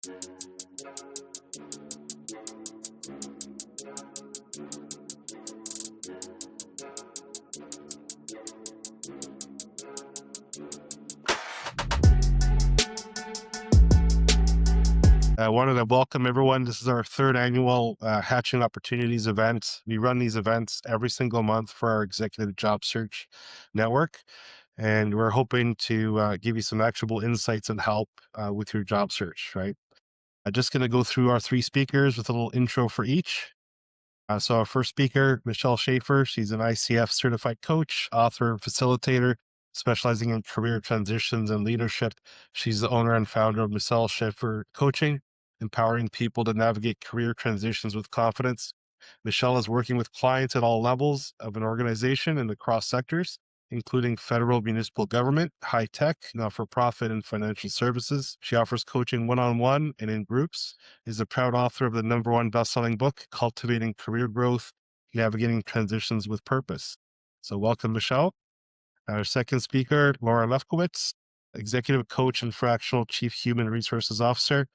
I wanted to welcome everyone. This is our third annual Hatching Opportunities event. We run these events every single month for our executive job search network. And we're hoping to give you some actionable insights and help with your job search, right? I'm just going to go through our three speakers with a little intro for each. So our first speaker, Michelle Schaefer, she's an ICF certified coach, author, and facilitator, specializing in career transitions and leadership. She's the owner and founder of Michelle Schaefer Coaching, empowering people to navigate career transitions with confidence. Michelle is working with clients at all levels of an organization and across sectors, including federal, municipal government, high tech, not-for-profit, and financial services. She offers coaching one-on-one and in groups, is a proud author of the #1 best-selling book, Cultivating Career Growth, Navigating Transitions with Purpose. So welcome, Michelle. Our second speaker, Laura Lefkowitz, executive coach and fractional chief human resources officer.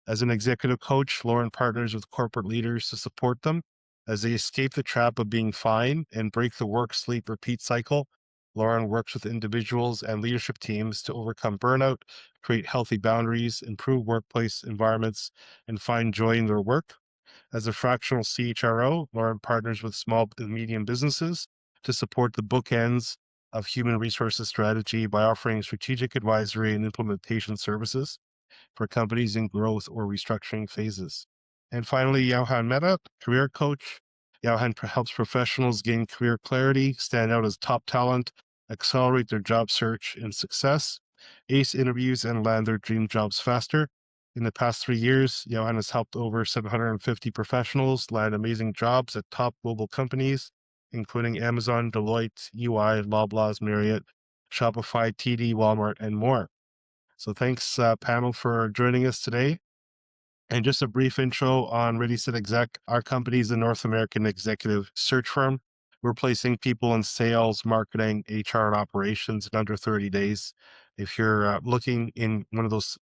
As an executive coach, Lauren partners with corporate leaders to support them as they escape the trap of being fine and break the work, sleep, repeat cycle. Lauren works with individuals and leadership teams to overcome burnout, create healthy boundaries, improve workplace environments, and find joy in their work. As a fractional CHRO, Lauren partners with small and medium businesses to support the bookends of human resources strategy by offering strategic advisory and implementation services for companies in growth or restructuring phases. And finally, Johan Mehta, career coach. Johan helps professionals gain career clarity, stand out as top talent, accelerate their job search and success, ace interviews, and land their dream jobs faster. In the past 3 years, Johan has helped over 750 professionals land amazing jobs at top global companies, including Amazon, Deloitte, UI, Loblaws, Marriott, Shopify, TD, Walmart, and more. So thanks, panel, for joining us today. And just a brief intro on Ready Set Exec. Our company is a North American executive search firm. We're placing people in sales, marketing, HR, and operations in under 30 days. If you're looking in one of those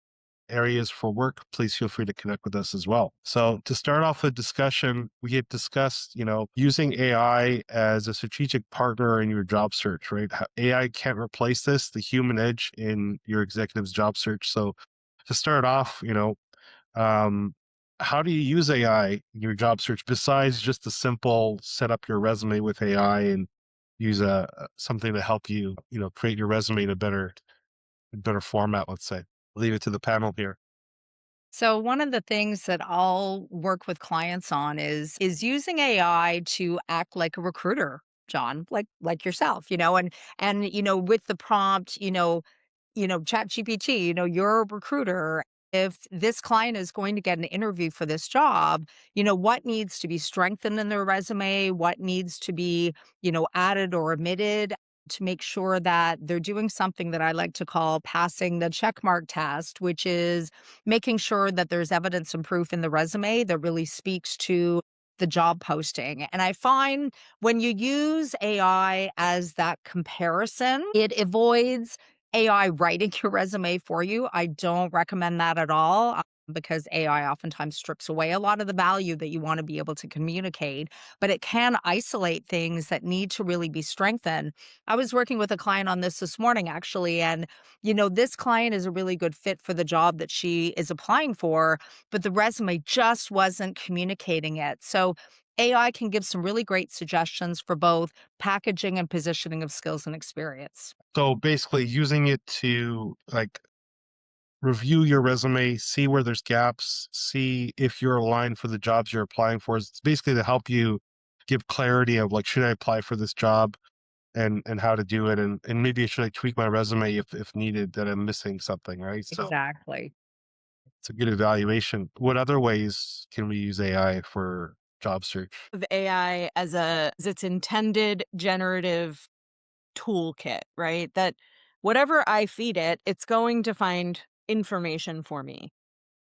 areas for work, please feel free to connect with us as well. So to start off the discussion, we had discussed, using AI as a strategic partner in your job search, right? AI can't replace this, the human edge in your executive's job search. So to start off, um, how do you use AI in your job search besides just the simple set up your resume with AI and use something to help you, create your resume in a better format, let's say? Leave it to the panel here. So one of the things that I'll work with clients on is using AI to act like a recruiter, John, like yourself, and with the prompt, chat GPT, you're a recruiter. If this client is going to get an interview for this job, what needs to be strengthened in their resume, what needs to be, added or omitted to make sure that they're doing something that I like to call passing the checkmark test, which is making sure that there's evidence and proof in the resume that really speaks to the job posting. And I find when you use AI as that comparison, it avoids AI writing your resume for you. I don't recommend that at all. Because AI oftentimes strips away a lot of the value that you want to be able to communicate, but it can isolate things that need to really be strengthened. I was working with a client on this morning, actually, and this client is a really good fit for the job that she is applying for, but the resume just wasn't communicating it. So AI can give some really great suggestions for both packaging and positioning of skills and experience. So basically using it to review your resume, see where there's gaps, see if you're aligned for the jobs you're applying for. It's basically to help you give clarity of should I apply for this job and how to do it, and maybe should I tweak my resume if needed that I'm missing something, right? So Exactly. it's a good evaluation. What other ways can we use AI for job search? Of AI as its intended generative toolkit, right? That whatever I feed it, it's going to find information for me.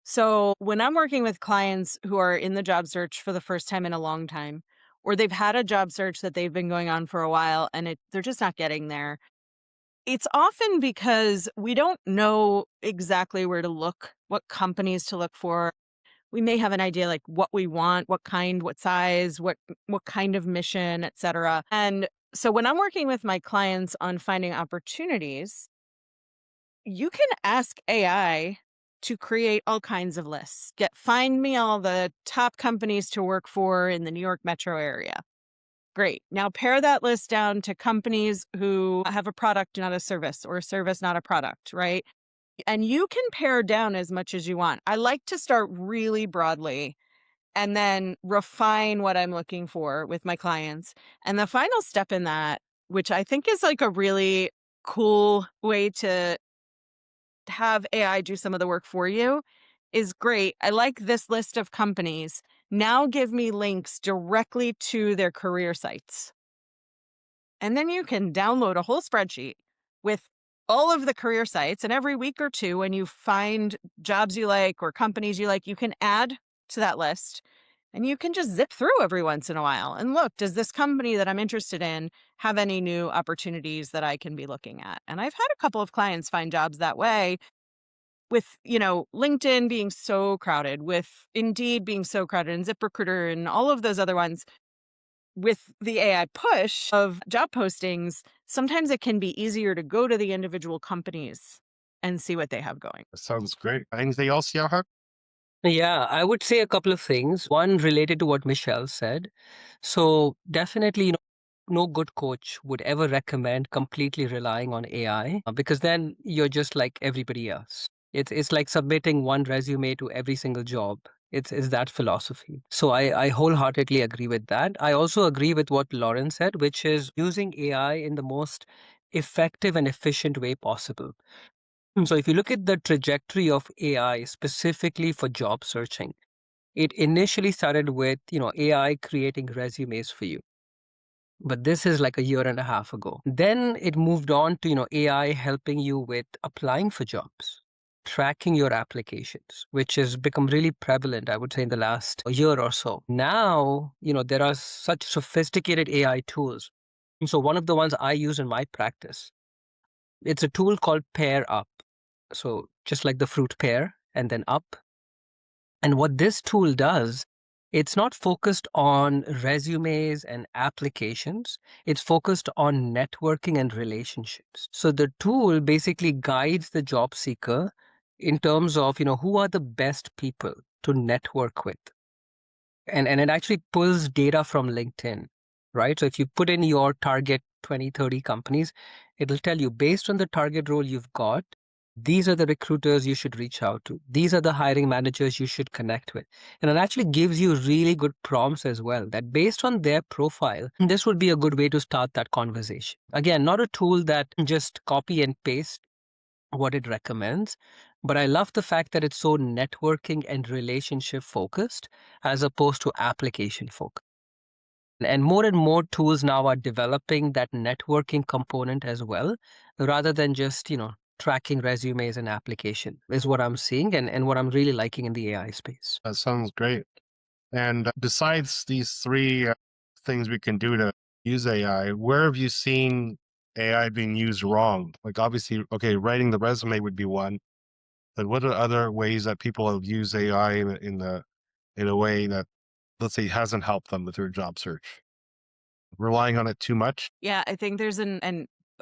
So when I'm working with clients who are in the job search for the first time in a long time, or they've had a job search that they've been going on for a while and they're just not getting there, it's often because we don't know exactly where to look what companies to look for. We may have an idea like what we want, what kind, what size, what kind of mission, et cetera. And so when I'm working with my clients on finding opportunities, you can ask AI to create all kinds of lists. Find me all the top companies to work for in the New York metro area. Great. Now pare that list down to companies who have a product, not a service, or a service, not a product, right? And you can pare down as much as you want. I like to start really broadly and then refine what I'm looking for with my clients. And the final step in that, which I think is like a really cool way to have AI do some of the work for you, is great. I like this list of companies. Now give me links directly to their career sites. And then you can download a whole spreadsheet with all of the career sites. And every week or two, when you find jobs you like or companies you like, you can add to that list and you can just zip through every once in a while and look, does this company that I'm interested in have any new opportunities that I can be looking at? And I've had a couple of clients find jobs that way with, LinkedIn being so crowded, with Indeed being so crowded, and ZipRecruiter and all of those other ones. With the AI push of job postings, sometimes it can be easier to go to the individual companies and see what they have going. That sounds great. Anything else, Johan? Yeah, I would say a couple of things. One related to what Michelle said. So definitely, no good coach would ever recommend completely relying on AI because then you're just like everybody else. It's like submitting one resume to every single job. It's that philosophy. So I wholeheartedly agree with that. I also agree with what Lauren said, which is using AI in the most effective and efficient way possible. So if you look at the trajectory of AI specifically for job searching, it initially started with, AI creating resumes for you. But this is like a year and a half ago. Then it moved on to, AI helping you with applying for jobs, tracking your applications, which has become really prevalent, I would say, in the last year or so. Now, there are such sophisticated AI tools. So one of the ones I use in my practice, it's a tool called Pair Up. So just like the fruit pear and then up. And what this tool does, it's not focused on resumes and applications. It's focused on networking and relationships. So the tool basically guides the job seeker in terms of, who are the best people to network with. And it actually pulls data from LinkedIn, right? So if you put in your target 20, 30 companies, it'll tell you based on the target role you've got, these are the recruiters you should reach out to. These are the hiring managers you should connect with. And it actually gives you really good prompts as well, that based on their profile, this would be a good way to start that conversation. Again, not a tool that just copy and paste what it recommends, but I love the fact that it's so networking and relationship focused as opposed to application focused. And more tools now are developing that networking component as well, rather than just, tracking resumes and application is what I'm seeing and what I'm really liking in the AI space. That sounds great. And besides these three things we can do to use AI, where have you seen AI being used wrong? Like obviously, okay, writing the resume would be one, but what are other ways that people have used AI in a way that, let's say, hasn't helped them with their job search? Relying on it too much? Yeah, I think there's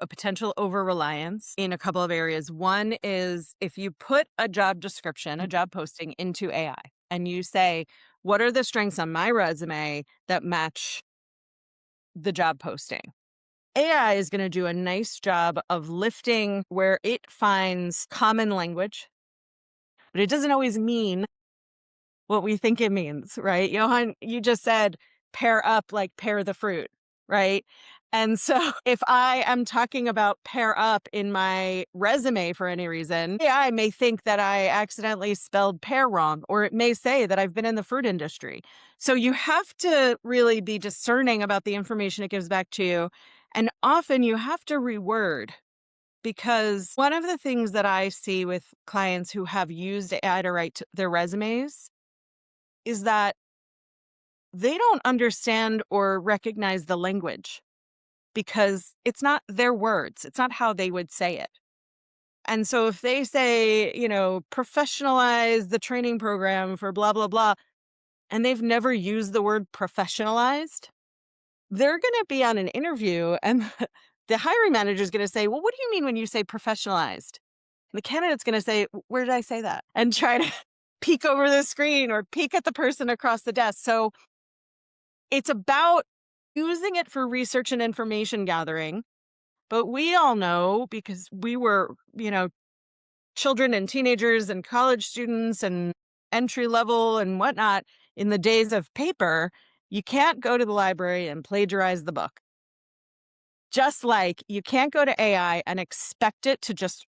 a potential over-reliance in a couple of areas. One is if you put a job description, a job posting into AI, and you say, what are the strengths on my resume that match the job posting? AI is going to do a nice job of lifting where it finds common language, but it doesn't always mean what we think it means, right? Johan, you just said pair up like pair the fruit, right? And so if I am talking about pair up in my resume for any reason, AI may think that I accidentally spelled pear wrong, or it may say that I've been in the fruit industry. So you have to really be discerning about the information it gives back to you. And often you have to reword, because one of the things that I see with clients who have used AI to write their resumes is that they don't understand or recognize the language because it's not their words. It's not how they would say it. And so if they say, professionalize the training program for blah, blah, blah, and they've never used the word professionalized, they're going to be on an interview and the hiring manager is going to say, well, what do you mean when you say professionalized? The candidate's going to say, where did I say that? And try to peek over the screen or peek at the person across the desk. So it's about using it for research and information gathering. But we all know, because we were, children and teenagers and college students and entry level and whatnot in the days of paper, you can't go to the library and plagiarize the book. Just like you can't go to AI and expect it to just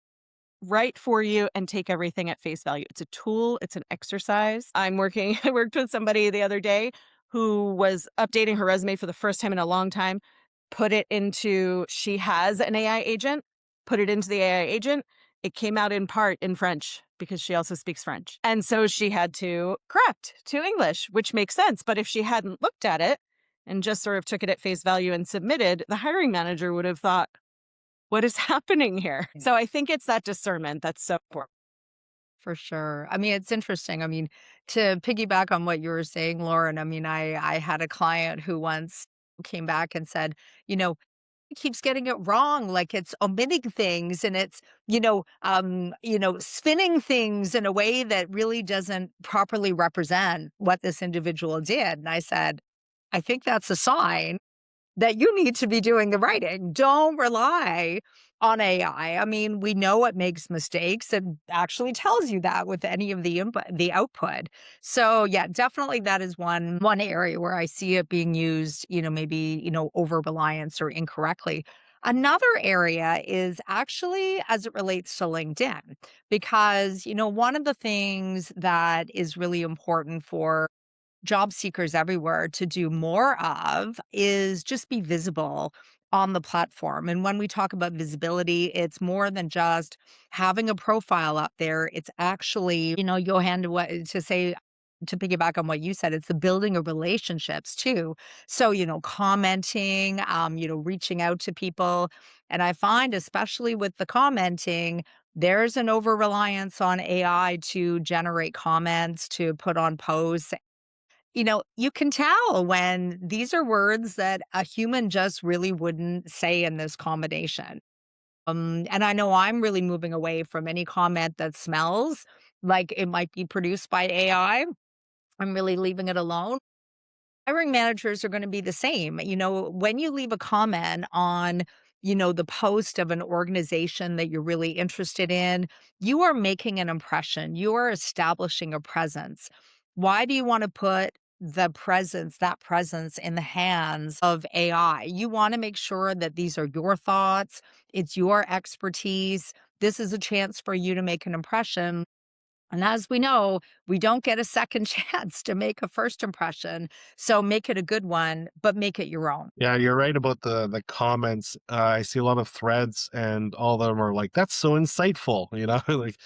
write for you and take everything at face value. It's a tool, it's an exercise. I worked with somebody the other day who was updating her resume for the first time in a long time, she has an AI agent, put it into the AI agent. It came out in part in French because she also speaks French. And so she had to correct to English, which makes sense. But if she hadn't looked at it and just sort of took it at face value and submitted, the hiring manager would have thought, what is happening here? So I think it's that discernment that's so important. For sure. I mean, it's interesting. I mean, to piggyback on what you were saying, Lauren, I mean, I had a client who once came back and said, you know, it keeps getting it wrong. Like it's omitting things and it's, spinning things in a way that really doesn't properly represent what this individual did. And I said, I think that's a sign that you need to be doing the writing. Don't rely on AI. I mean, we know it makes mistakes. It actually tells you that with any of the input, the output. So yeah, definitely that is one area where I see it being used, maybe, over reliance or incorrectly. Another area is actually as it relates to LinkedIn, because, one of the things that is really important for job seekers everywhere to do more of is just be visible on the platform. And when we talk about visibility, it's more than just having a profile up there. It's actually, Johan, to piggyback on what you said, it's the building of relationships too. So, commenting, reaching out to people. And I find, especially with the commenting, there's an over reliance on AI to generate comments, to put on posts. You can tell when these are words that a human just really wouldn't say in this combination. And I know I'm really moving away from any comment that smells like it might be produced by AI. I'm really leaving it alone. Hiring managers are going to be the same. When you leave a comment on, the post of an organization that you're really interested in, you are making an impression. You are establishing a presence. Why do you want to put that presence in the hands of AI? You want to make sure that these are your thoughts, it's your expertise. This is a chance for you to make an impression. And as we know, we don't get a second chance to make a first impression. So make it a good one, but make it your own. Yeah, you're right about the comments. I see a lot of threads, and all of them are like, "That's so insightful," like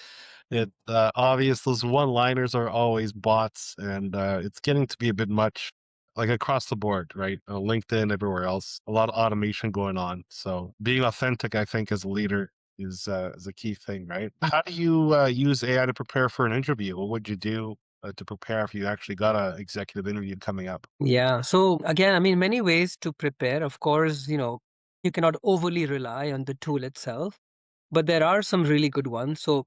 it. Obvious those one-liners are always bots, and it's getting to be a bit much, like across the board, right? LinkedIn, everywhere else, a lot of automation going on. So being authentic, I think, as a leader is a key thing, right? How do you use AI to prepare for an interview? What would you do to prepare if you actually got a executive interview coming up? Yeah. So again, I mean, many ways to prepare. Of course, you cannot overly rely on the tool itself, but there are some really good ones. So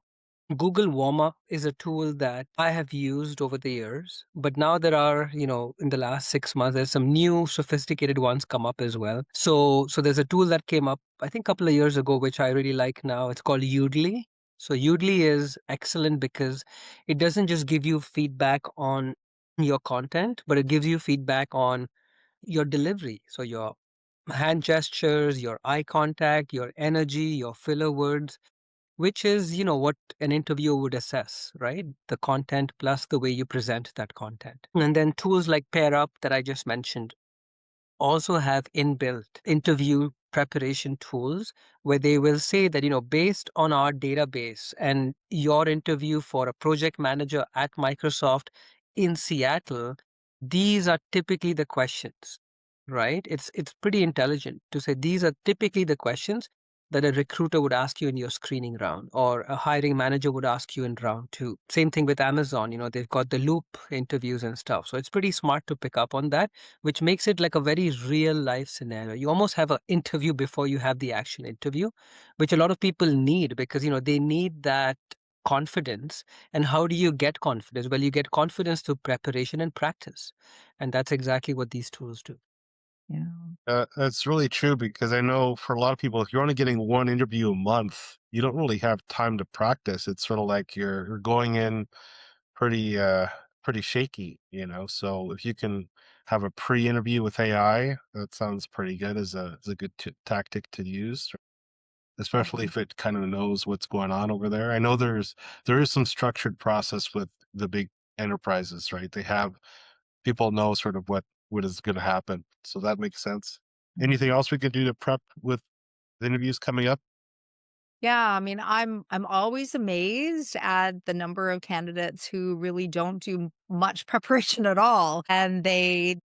Google Warm-Up is a tool that I have used over the years, but now there are, in the last 6 months, there's some new sophisticated ones come up as well. So there's a tool that came up, I think, a couple of years ago, which I really like now. It's called Udly. So Udly is excellent because it doesn't just give you feedback on your content, but it gives you feedback on your delivery. So your hand gestures, your eye contact, your energy, your filler words, which is, what an interviewer would assess, right? The content plus the way you present that content. And then tools like Pair Up that I just mentioned also have inbuilt interview preparation tools where they will say that, based on our database and your interview for a project manager at Microsoft in Seattle, these are typically the questions, right? It's pretty intelligent to say these are typically the questions. that a recruiter would ask you in your screening round, or a hiring manager would ask you in round two. Same thing with Amazon, they've got the loop interviews and stuff. So it's pretty smart to pick up on that, which makes it like a very real life scenario. You almost have an interview before you have the actual interview, which a lot of people need because, they need that confidence. And how do you get confidence? Well, you get confidence through preparation and practice. And that's exactly what these tools do. Yeah. That's really true because I know for a lot of people, if you're only getting one interview a month, you don't really have time to practice. It's sort of like you're going in pretty pretty shaky. So if you can have a pre-interview with AI, that sounds pretty good as a good tactic to use, especially if it kind of knows what's going on over there. I know there is some structured process with the big enterprises, right? They have people know sort of what is going to happen, so that makes sense. Anything else we can do to prep with the interviews coming up? Yeah, I mean, I'm always amazed at the number of candidates who really don't do much preparation at all, and they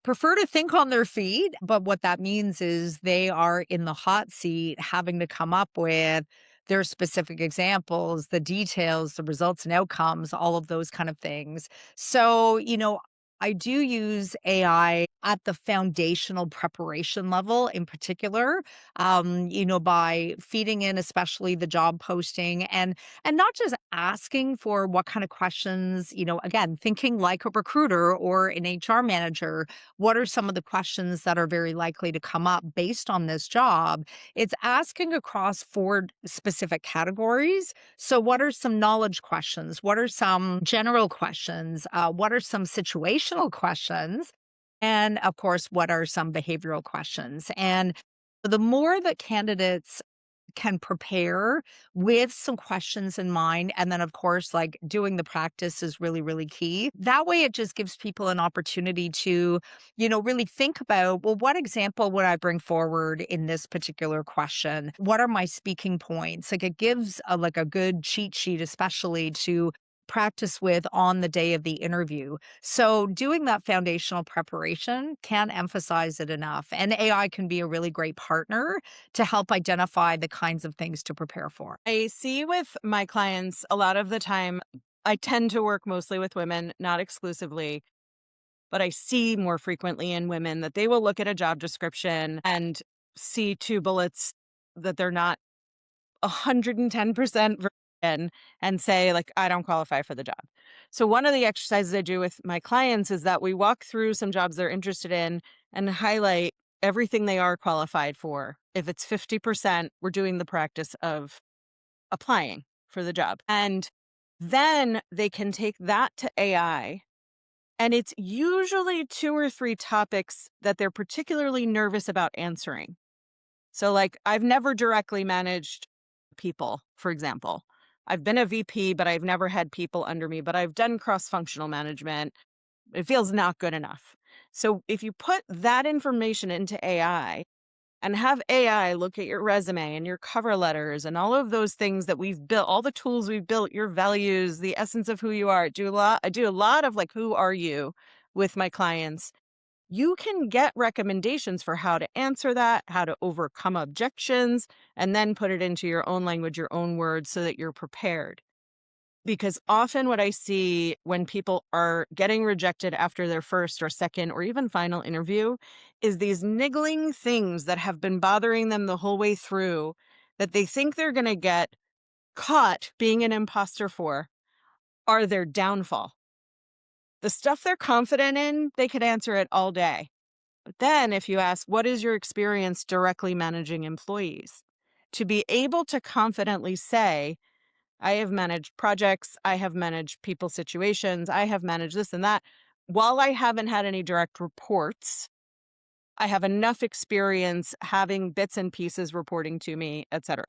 prefer to think on their feet, but what that means is they are in the hot seat having to come up with their specific examples, the details, the results and outcomes, all of those kind of things. So, I do use AI at the foundational preparation level in particular, by feeding in especially the job posting and not just asking for what kind of questions, again, thinking like a recruiter or an HR manager, what are some of the questions that are very likely to come up based on this job? It's asking across four specific categories. So, what are some knowledge questions? What are some general questions? What are some situational questions? And of course, what are some behavioral questions? And the more that candidates can prepare with some questions in mind. And then, of course, like doing the practice is really, really key. That way, it just gives people an opportunity to, really think about, well, what example would I bring forward in this particular question? What are my speaking points? Like it gives like a good cheat sheet, especially to practice with on the day of the interview. So doing that foundational preparation can't emphasize it enough. And AI can be a really great partner to help identify the kinds of things to prepare for. I see with my clients a lot of the time, I tend to work mostly with women, not exclusively, but I see more frequently in women that they will look at a job description and see two bullets that they're not 110% in and say, like, I don't qualify for the job. So, one of the exercises I do with my clients is that we walk through some jobs they're interested in and highlight everything they are qualified for. If it's 50%, we're doing the practice of applying for the job. And then they can take that to AI. And it's usually two or three topics that they're particularly nervous about answering. So, like, I've never directly managed people, for example. I've been a VP, but I've never had people under me, but I've done cross functional management. It feels not good enough. So, if you put that information into AI and have AI look at your resume and your cover letters and all of those things that we've built, all the tools we've built, your values, the essence of who you are. I do a lot of like, who are you with my clients? You can get recommendations for how to answer that, how to overcome objections, and then put it into your own language, your own words, so that you're prepared. Because often what I see when people are getting rejected after their first or second or even final interview is these niggling things that have been bothering them the whole way through that they think they're going to get caught being an imposter for are their downfall. The stuff they're confident in, they could answer it all day. But then if you ask, what is your experience directly managing employees? To be able to confidently say, I have managed projects, I have managed people situations, I have managed this and that. While I haven't had any direct reports, I have enough experience having bits and pieces reporting to me, etc.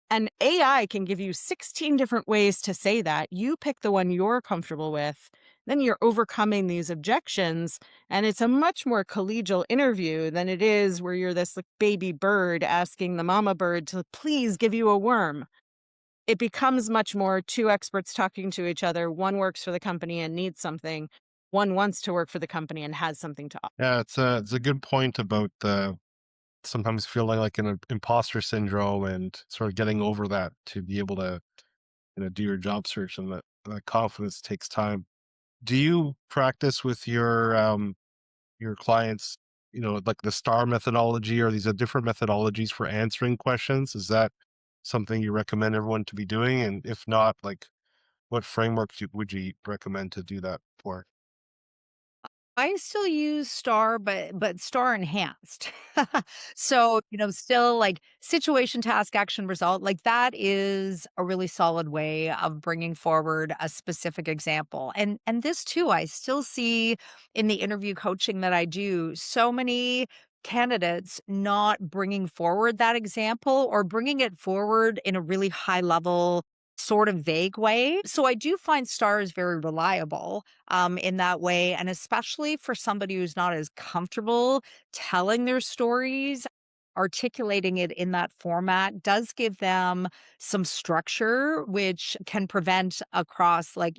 And AI can give you 16 different ways to say that. You pick the one you're comfortable with. Then you're overcoming these objections. And it's a much more collegial interview than it is where you're this like baby bird asking the mama bird to please give you a worm. It becomes much more two experts talking to each other. One works for the company and needs something. One wants to work for the company and has something to offer. Yeah, it's a good point about sometimes feeling like an imposter syndrome and sort of getting over that to be able to, do your job search, and that confidence takes time. Do you practice with your clients, like the STAR methodology, or these are different methodologies for answering questions? Is that something you recommend everyone to be doing? And if not, like what frameworks would you recommend to do that for? I still use Star, but Star enhanced. So, still like situation, task, action, result, like that is a really solid way of bringing forward a specific example. And this too, I still see in the interview coaching that I do, so many candidates not bringing forward that example or bringing it forward in a really high level sort of vague way. So I do find Star is very reliable in that way. And especially for somebody who's not as comfortable telling their stories, articulating it in that format does give them some structure, which can prevent across, like,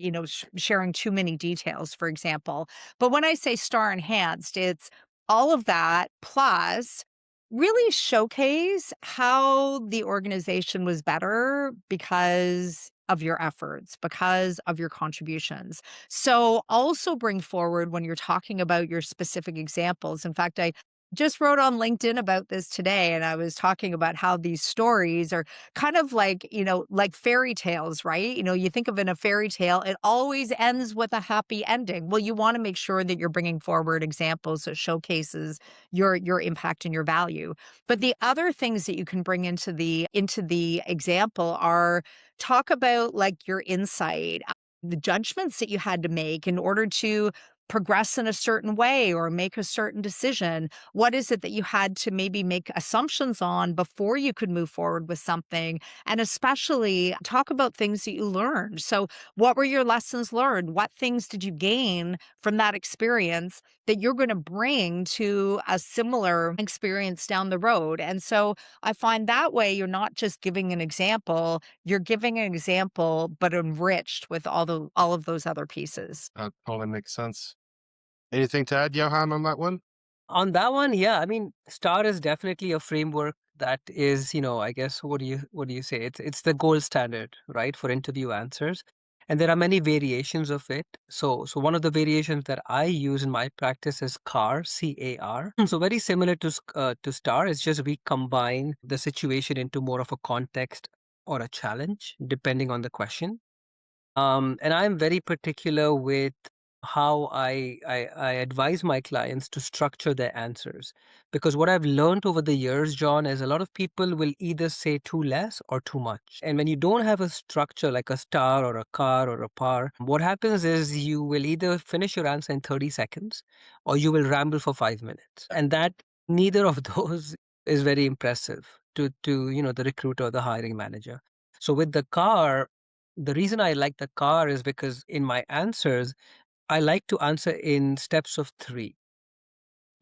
sharing too many details, for example. But when I say star enhanced, it's all of that plus really showcase how the organization was better because of your efforts, because of your contributions. So also bring forward when you're talking about your specific examples. In fact, I just wrote on LinkedIn about this today, and I was talking about how these stories are kind of like, like fairy tales, right? You think of in a fairy tale, it always ends with a happy ending. Well, you want to make sure that you're bringing forward examples that showcases your impact and your value. But the other things that you can bring into the example are talk about like your insight, the judgments that you had to make in order to progress in a certain way or make a certain decision. What is it that you had to maybe make assumptions on before you could move forward with something? And especially talk about things that you learned. So, what were your lessons learned? What things did you gain from that experience that you're going to bring to a similar experience down the road? And so, I find that way you're not just giving an example, you're giving an example, but enriched with all of those other pieces. That totally makes sense. Anything to add, Johan, on that one? On that one, yeah, I mean, STAR is definitely a framework that is, I guess, what do you say? It's the gold standard, right, for interview answers. And there are many variations of it. So one of the variations that I use in my practice is CAR, CAR. So very similar to STAR. It's just we combine the situation into more of a context or a challenge, depending on the question. And I'm very particular with how I advise my clients to structure their answers. Because what I've learned over the years, John, is a lot of people will either say too less or too much. And when you don't have a structure like a star or a car or a par, what happens is you will either finish your answer in 30 seconds or you will ramble for 5 minutes. And that neither of those is very impressive to the recruiter or the hiring manager. So with the car, the reason I like the car is because in my answers, I like to answer in steps of three.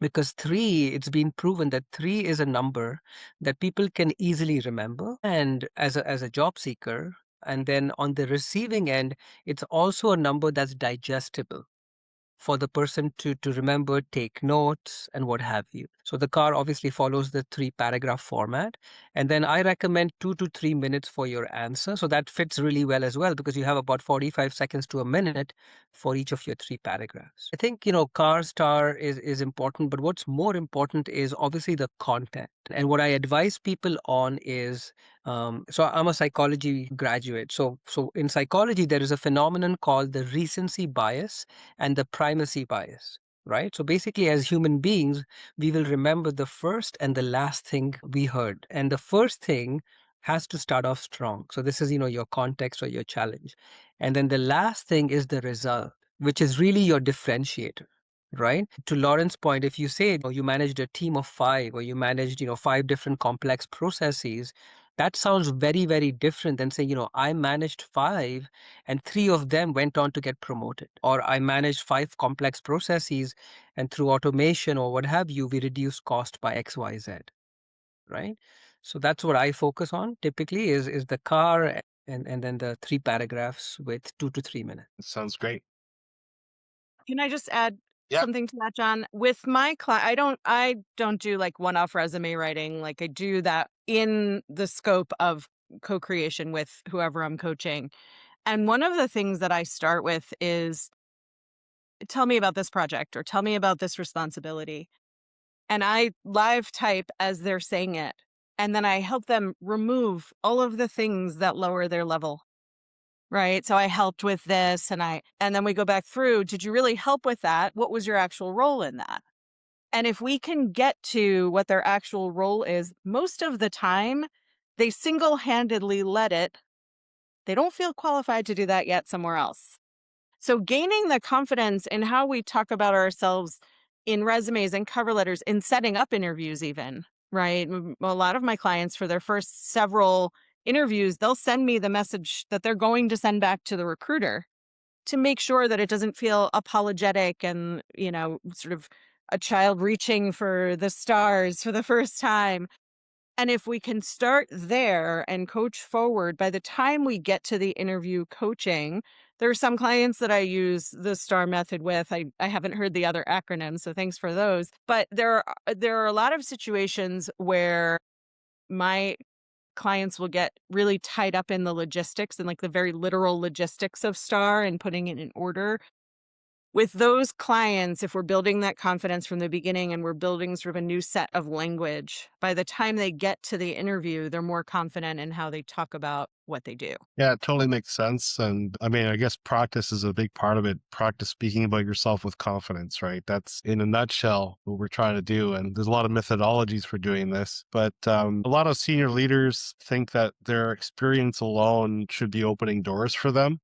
Because three, it's been proven that three is a number that people can easily remember. And as a job seeker, and then on the receiving end, it's also a number that's digestible for the person to remember, take notes, and what have you. So the car obviously follows the 3 paragraph format. And then I recommend 2 to 3 minutes for your answer. So that fits really well as well because you have about 45 seconds to a minute for each of your 3 paragraphs. I think, car star is important, but what's more important is obviously the content. And what I advise people on is so I'm a psychology graduate. So in psychology, there is a phenomenon called the recency bias and the primacy bias, right? So basically, as human beings, we will remember the first and the last thing we heard. And the first thing has to start off strong. So this is, your context or your challenge. And then the last thing is the result, which is really your differentiator. Right. To Lauren's point, if you say you managed a team of 5 or you managed, 5 different complex processes, that sounds very, very different than saying, I managed 5 and 3 of them went on to get promoted. Or I managed 5 complex processes and through automation or what have you, we reduced cost by XYZ, right? So that's what I focus on typically is the car and then the 3 paragraphs with 2 to 3 minutes. It sounds great. Can I just add Yeah. something to that, John? With my I don't do like one-off resume writing. Like I do that in the scope of co-creation with whoever I'm coaching. And one of the things that I start with is tell me about this project or tell me about this responsibility. And I live type as they're saying it. And then I help them remove all of the things that lower their level. Right. So I helped with this and then we go back through. Did you really help with that? What was your actual role in that? And if we can get to what their actual role is, most of the time they single handedly let it. They don't feel qualified to do that yet somewhere else. So gaining the confidence in how we talk about ourselves in resumes and cover letters, in setting up interviews even, right? A lot of my clients for their first several interviews, they'll send me the message that they're going to send back to the recruiter to make sure that it doesn't feel apologetic and, sort of a child reaching for the stars for the first time. And if we can start there and coach forward, by the time we get to the interview coaching, there are some clients that I use the STAR method with. I haven't heard the other acronyms, so thanks for those. But there are a lot of situations where my clients will get really tied up in the logistics and like the very literal logistics of STAR and putting it in order. With those clients, if we're building that confidence from the beginning and we're building sort of a new set of language, by the time they get to the interview, they're more confident in how they talk about what they do. Yeah, it totally makes sense. And I mean, I guess practice is a big part of it. Practice speaking about yourself with confidence, right? That's in a nutshell what we're trying to do. And there's a lot of methodologies for doing this. But a lot of senior leaders think that their experience alone should be opening doors for them.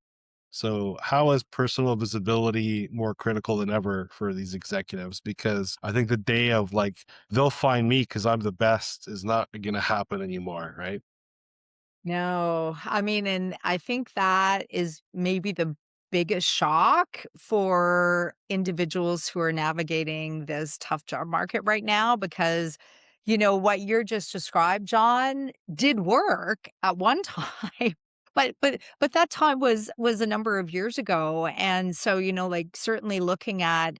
So, how is personal visibility more critical than ever for these executives? Because I think the day of like, they'll find me because I'm the best is not going to happen anymore, right? No, I mean, and I think that is maybe the biggest shock for individuals who are navigating this tough job market right now because, what you're just described, John, did work at one time. But that time was a number of years ago. And so, like certainly looking at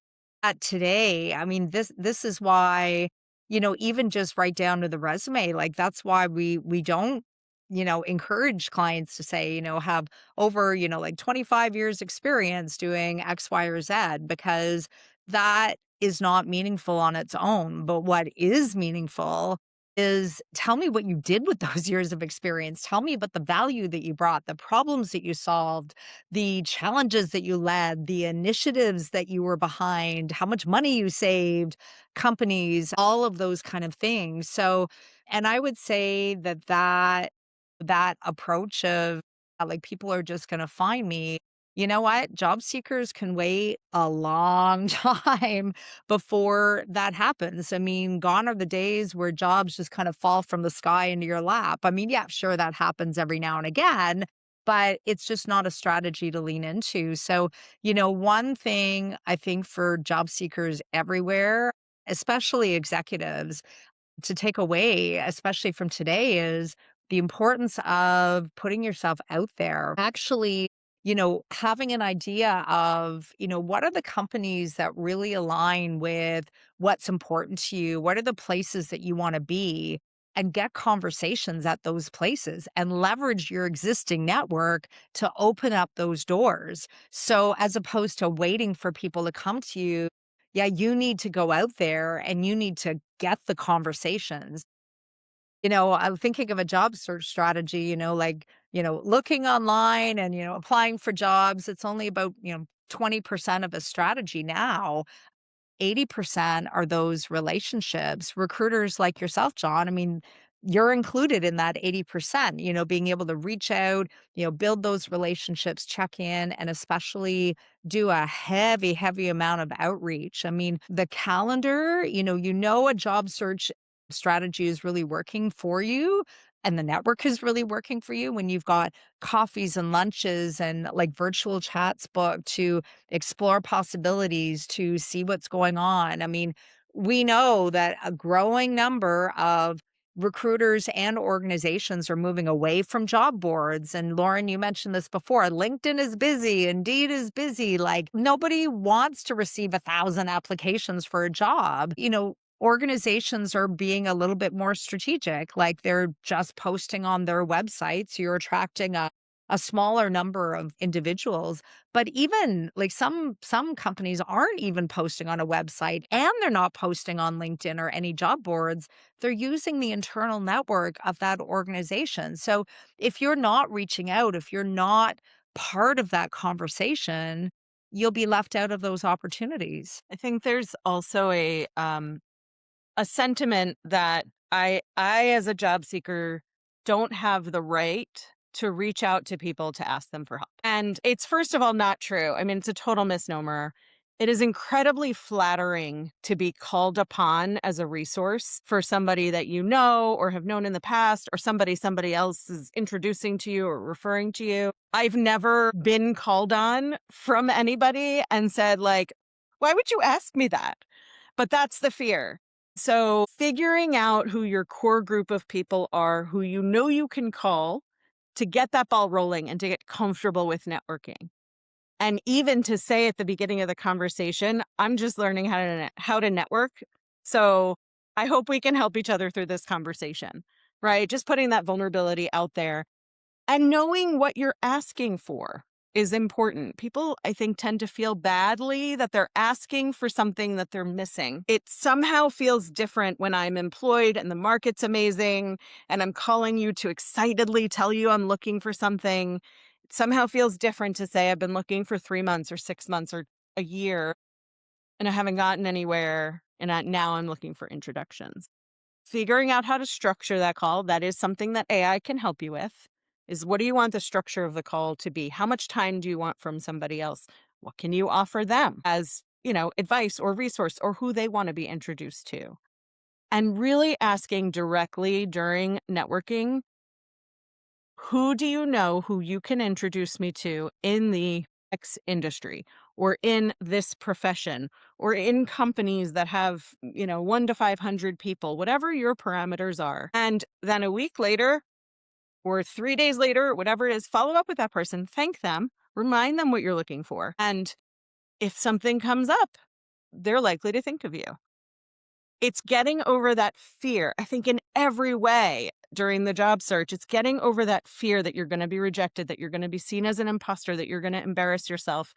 today, I mean, this is why, even just right down to the resume, like that's why we don't encourage clients to say, have over, like 25 years experience doing X, Y, or Z, because that is not meaningful on its own. But what is meaningful is tell me what you did with those years of experience. Tell me about the value that you brought, the problems that you solved, the challenges that you led, the initiatives that you were behind, how much money you saved, companies, all of those kind of things. So, and I would say that approach of, like, people are just gonna find me. You know what? Job seekers can wait a long time before that happens. I mean, gone are the days where jobs just kind of fall from the sky into your lap. I mean, yeah, sure, that happens every now and again, but it's just not a strategy to lean into. So, one thing I think for job seekers everywhere, especially executives, to take away, especially from today, is the importance of putting yourself out there. Actually, having an idea of, what are the companies that really align with what's important to you? What are the places that you want to be? And get conversations at those places and leverage your existing network to open up those doors. So, as opposed to waiting for people to come to you, yeah, you need to go out there and you need to get the conversations. I'm thinking of a job search strategy, like, looking online and, applying for jobs. It's only about, 20% of a strategy now. 80% are those relationships. Recruiters like yourself, John, I mean, you're included in that 80%, being able to reach out, build those relationships, check in, and especially do a heavy, heavy amount of outreach. I mean, the calendar, a job search strategy is really working for you. And the network is really working for you when you've got coffees and lunches and like virtual chats booked to explore possibilities, to see what's going on. I mean, we know that a growing number of recruiters and organizations are moving away from job boards. And Lauren, you mentioned this before. LinkedIn is busy, Indeed is busy. Like nobody wants to receive 1,000 applications for a job. Organizations are being a little bit more strategic, like they're just posting on their websites. You're attracting a smaller number of individuals, but even like some companies aren't even posting on a website, and they're not posting on LinkedIn or any job boards. They're using the internal network of that organization. So if you're not reaching out, if you're not part of that conversation, you'll be left out of those opportunities. I think there's also a sentiment that I as a job seeker don't have the right to reach out to people to ask them for help. And it's first of all not true. I mean, it's a total misnomer. It is incredibly flattering to be called upon as a resource for somebody that you know or have known in the past, or somebody else is introducing to you or referring to you. I've never been called on from anybody and said like, "Why would you ask me that?" But that's the fear. So figuring out who your core group of people are, who you know you can call to get that ball rolling and to get comfortable with networking. And even to say at the beginning of the conversation, I'm just learning how to network. So I hope we can help each other through this conversation, right? Just putting that vulnerability out there and knowing what you're asking for is important. People, I think, tend to feel badly that they're asking for something that they're missing. It somehow feels different when I'm employed and the market's amazing and I'm calling you to excitedly tell you I'm looking for something. It somehow feels different to say I've been looking for 3 months or 6 months or a year and I haven't gotten anywhere, and now I'm looking for introductions. Figuring out how to structure that call, that is something that AI can help you with, is what do you want the structure of the call to be? How much time do you want from somebody else? What can you offer them as, advice or resource or who they want to be introduced to? And really asking directly during networking, who do you know who you can introduce me to in the X industry or in this profession or in companies that have, 1 to 500 people, whatever your parameters are. And then a week later or 3 days later, whatever it is, follow up with that person, thank them, remind them what you're looking for. And if something comes up, they're likely to think of you. It's getting over that fear, I think, in every way during the job search. It's getting over that fear that you're going to be rejected, that you're going to be seen as an imposter, that you're going to embarrass yourself.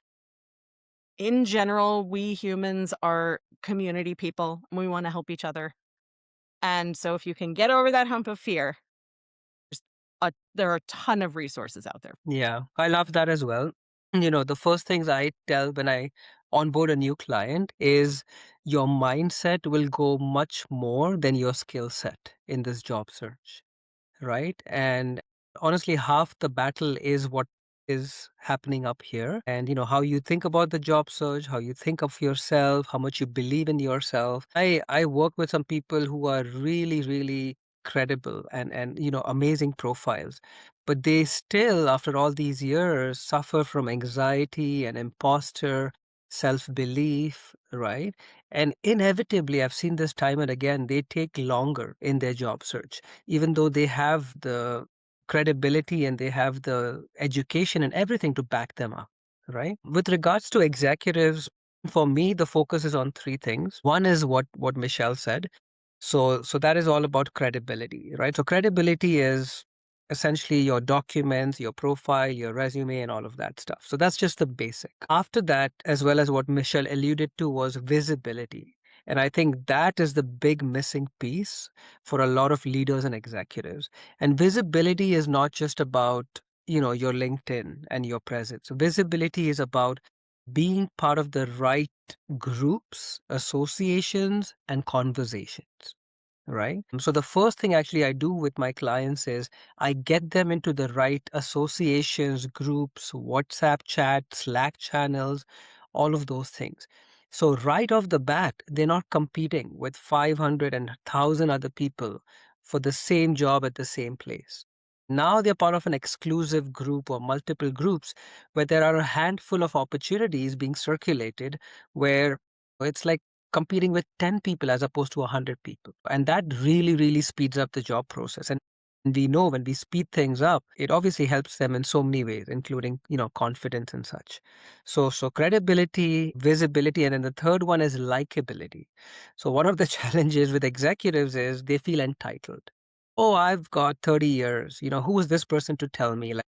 In general, we humans are community people and we want to help each other. And so if you can get over that hump of fear, there are a ton of resources out there. Yeah, I love that as well. The first things I tell when I onboard a new client is your mindset will go much more than your skill set in this job search, right? And honestly, half the battle is what is happening up here. And, how you think about the job search, how you think of yourself, how much you believe in yourself. I work with some people who are really, really credible and amazing profiles, but they still, after all these years, suffer from anxiety and imposter self-belief, right? And inevitably, I've seen this time and again, they take longer in their job search even though they have the credibility and they have the education and everything to back them up, right? With regards to executives, for me, the focus is on three things. One is what Michelle said. So that is all about credibility, right? So credibility is essentially your documents, your profile, your resume, and all of that stuff. So that's just the basic. After that, as well as what Michelle alluded to, was visibility. And I think that is the big missing piece for a lot of leaders and executives. And visibility is not just about, your LinkedIn and your presence. Visibility is about being part of the right groups, associations, and conversations. Right. So the first thing actually I do with my clients is I get them into the right associations, groups, WhatsApp chat, Slack channels, all of those things. So right off the bat, they're not competing with 500 and 1,000 other people for the same job at the same place. Now they're part of an exclusive group or multiple groups where there are a handful of opportunities being circulated where it's like competing with 10 people as opposed to 100 people. And that really, really speeds up the job process. And we know when we speed things up, it obviously helps them in so many ways, including, confidence and such. So credibility, visibility, and then the third one is likability. So one of the challenges with executives is they feel entitled. Oh, I've got 30 years. Who is this person to tell me? Like,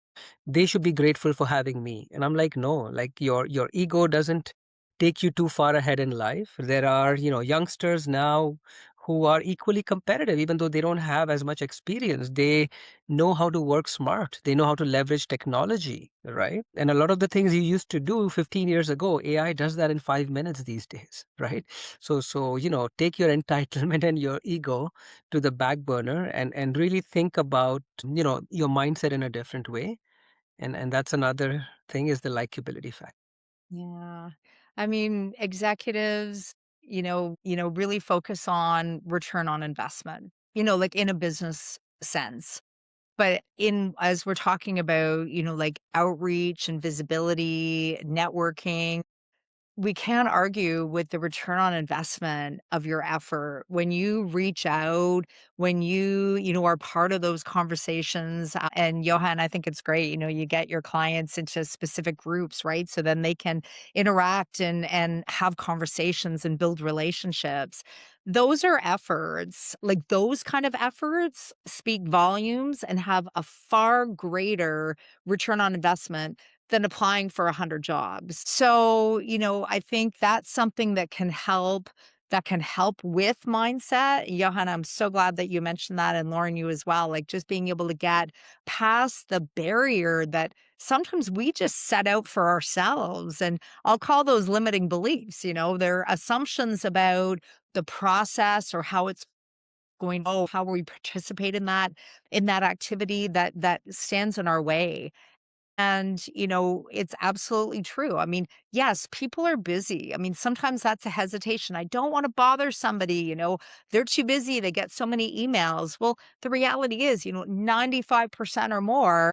they should be grateful for having me. And I'm like, no, like your ego doesn't take you too far ahead in life. There are, youngsters now who are equally competitive, even though they don't have as much experience. They know how to work smart. They know how to leverage technology, right? And a lot of the things you used to do 15 years ago, AI does that in 5 minutes these days, right? So, take your entitlement and your ego to the back burner and really think about, your mindset in a different way. And that's another thing is the likability factor. Yeah. I mean, executives, really focus on return on investment, like in a business sense. But in as we're talking about, like outreach and visibility, networking, we can't argue with the return on investment of your effort. When you reach out, when you are part of those conversations, and Johan, I think it's great, you get your clients into specific groups, right? So then they can interact and have conversations and build relationships. Those are efforts, like those kind of efforts speak volumes and have a far greater return on investment than applying for 100 jobs. So, I think that's something that can help with mindset. Johanna, I'm so glad that you mentioned that, and Lauren, you as well. Like just being able to get past the barrier that sometimes we just set out for ourselves. And I'll call those limiting beliefs. They're assumptions about the process or how it's going, oh, how we participate in that activity that stands in our way. And, it's absolutely true. I mean, yes, people are busy. I mean, sometimes that's a hesitation. I don't want to bother somebody, they're too busy. They get so many emails. Well, the reality is, 95% or more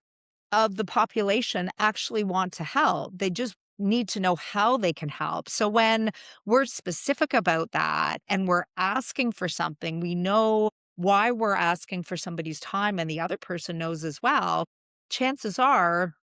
of the population actually want to help. They just need to know how they can help. So when we're specific about that and we're asking for something, we know why we're asking for somebody's time and the other person knows as well. Chances are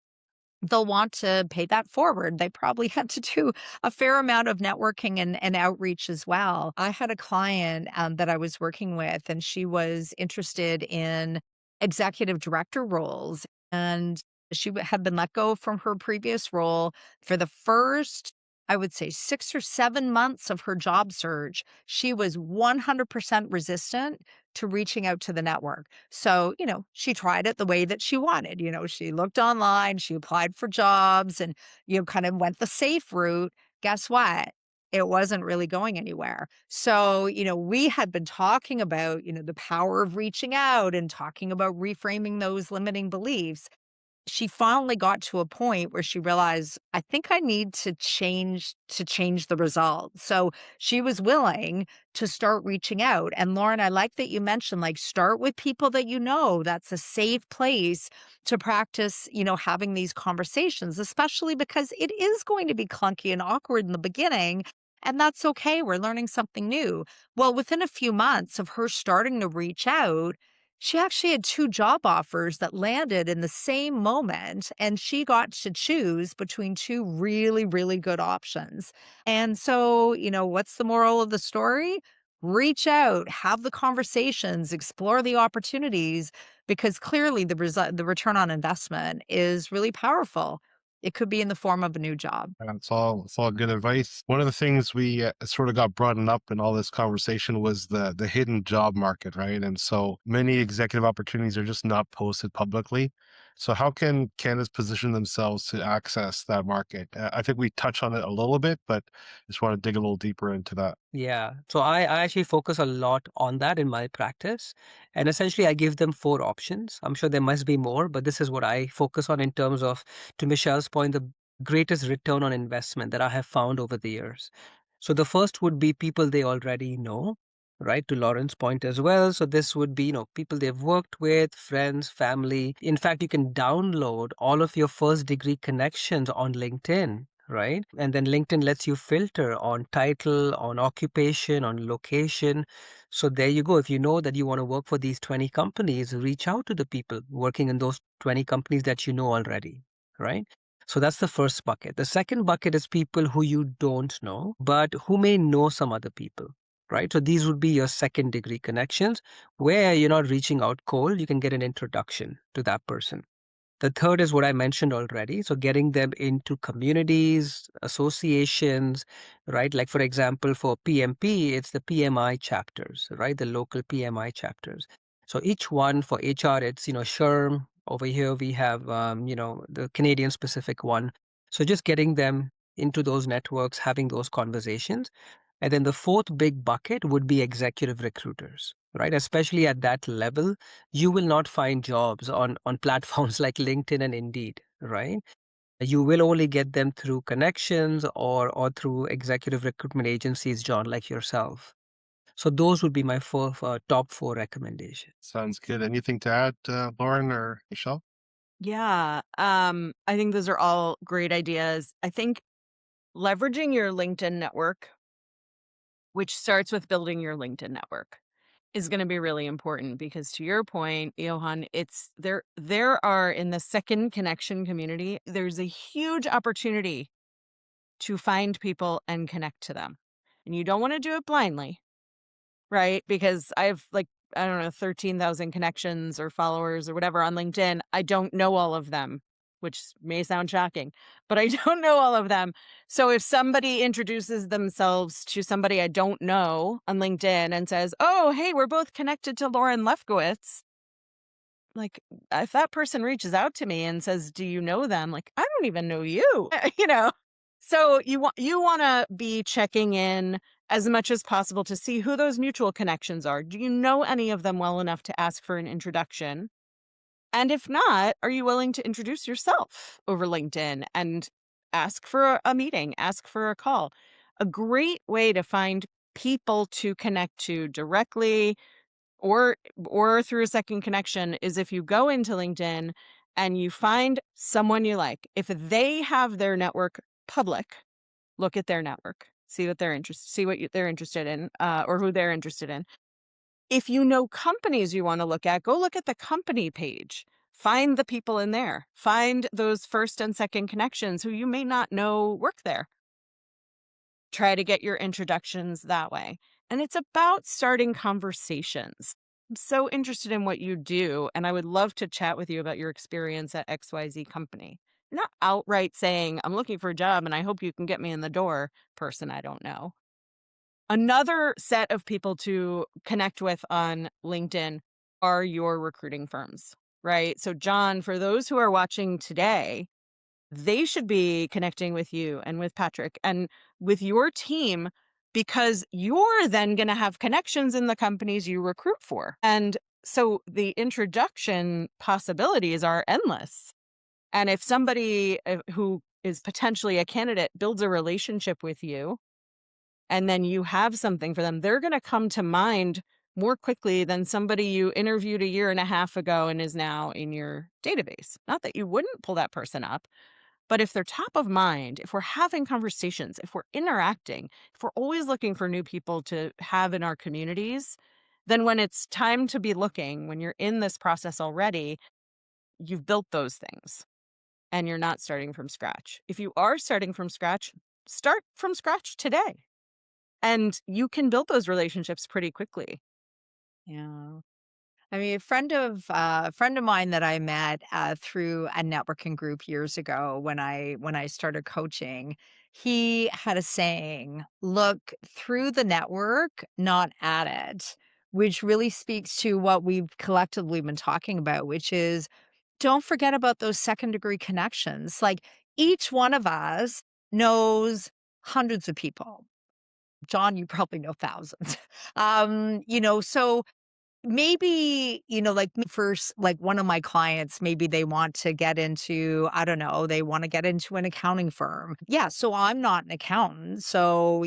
they'll want to pay that forward. They probably had to do a fair amount of networking and outreach as well. I had a client that I was working with, and she was interested in executive director roles. And she had been let go from her previous role for the first, I would say, 6 or 7 months of her job search. She was 100% resistant to reaching out to the network. So, she tried it the way that she wanted. She looked online, she applied for jobs and, kind of went the safe route. Guess what? It wasn't really going anywhere. So, we had been talking about, the power of reaching out and talking about reframing those limiting beliefs. She finally got to a point where she realized, I think I need to change the result. So she was willing to start reaching out. And Lauren, I like that you mentioned, like, start with people that you know. That's a safe place to practice, having these conversations, especially because it is going to be clunky and awkward in the beginning. And that's okay. We're learning something new. Well, within a few months of her starting to reach out, she actually had 2 job offers that landed in the same moment, and she got to choose between 2 really, really good options. And so, what's the moral of the story? Reach out, have the conversations, explore the opportunities, because clearly the return on investment is really powerful. It could be in the form of a new job. It's all good advice. One of the things we sort of got brought up in all this conversation was the hidden job market, right? And so many executive opportunities are just not posted publicly. So how can candidates position themselves to access that market? I think we touched on it a little bit, but just want to dig a little deeper into that. Yeah. So I actually focus a lot on that in my practice. And essentially, I give them 4 options. I'm sure there must be more, but this is what I focus on in terms of, to Michelle's point, the greatest return on investment that I have found over the years. So the first would be people they already know, right? To Lauren's point as well. So this would be, people they've worked with, friends, family. In fact, you can download all of your first degree connections on LinkedIn. right? And then LinkedIn lets you filter on title, on occupation, on location. So there you go. If you know that you want to work for these 20 companies, reach out to the people working in those 20 companies that you know already, right? So that's the first bucket. The second bucket is people who you don't know, but who may know some other people, right? So these would be your second degree connections where you're not reaching out cold. You can get an introduction to that person. The third is what I mentioned already. So getting them into communities, associations, right? Like for example, for PMP, it's the PMI chapters, right? The local PMI chapters. So each one for HR, it's, SHRM. Over here, we have, the Canadian specific one. So just getting them into those networks, having those conversations. And then the fourth big bucket would be executive recruiters, right? Especially at that level, you will not find jobs on platforms like LinkedIn and Indeed, right? You will only get them through connections or through executive recruitment agencies, John, like yourself. So those would be my top four recommendations. Sounds good. Anything to add, Lauren or Michelle? Yeah. I think those are all great ideas. I think leveraging your LinkedIn network, which starts with building your LinkedIn network, is going to be really important because to your point, Johan, it's there are in the second connection community, there's a huge opportunity to find people and connect to them. And you don't want to do it blindly, right? Because I have I don't know, 13,000 connections or followers or whatever on LinkedIn. I don't know all of them, which may sound shocking, but I don't know all of them. So if somebody introduces themselves to somebody I don't know on LinkedIn and says, "Oh, hey, we're both connected to Lauren Lefkowitz," like if that person reaches out to me and says, "Do you know them?" Like, I don't even know you, you know. So you want to be checking in as much as possible to see who those mutual connections are. Do you know any of them well enough to ask for an introduction? And if not, are you willing to introduce yourself over LinkedIn and ask for a meeting, ask for a call? A great way to find people to connect to directly or through a second connection is if you go into LinkedIn and you find someone you like. If they have their network public, look at their network, see what they're interested, see what they're interested in, or who they're interested in. If you know companies you want to look at, go look at the company page. Find the people in there. Find those first and second connections who you may not know work there. Try to get your introductions that way. And it's about starting conversations. I'm so interested in what you do, and I would love to chat with you about your experience at XYZ company. You're not outright saying, "I'm looking for a job and I hope you can get me in the door," person I don't know. Another set of people to connect with on LinkedIn are your recruiting firms, right? So, John, for those who are watching today, they should be connecting with you and with Patrick and with your team because you're then going to have connections in the companies you recruit for. And so the introduction possibilities are endless. And if somebody who is potentially a candidate builds a relationship with you and then you have something for them, they're going to come to mind more quickly than somebody you interviewed a year and a half ago and is now in your database. Not that you wouldn't pull that person up, but if they're top of mind, if we're having conversations, if we're interacting, if we're always looking for new people to have in our communities, then when it's time to be looking, when you're in this process already, you've built those things and you're not starting from scratch. If you are starting from scratch, start from scratch today. And you can build those relationships pretty quickly. Yeah. I mean, a friend of mine that I met through a networking group years ago when I started coaching, he had a saying, "Look through the network, not at it," which really speaks to what we've collectively been talking about, which is don't forget about those second degree connections. Like each one of us knows hundreds of people. John, you probably know thousands. So maybe, like me first, like one of my clients, maybe they want to get into, I don't know, they want to get into an accounting firm. Yeah. So I'm not an accountant. So,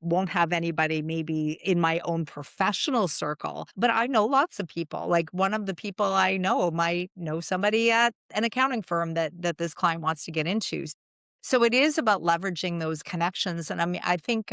won't have anybody maybe in my own professional circle, but I know lots of people. Like one of the people I know might know somebody at an accounting firm that this client wants to get into. So it is about leveraging those connections. And I mean, I think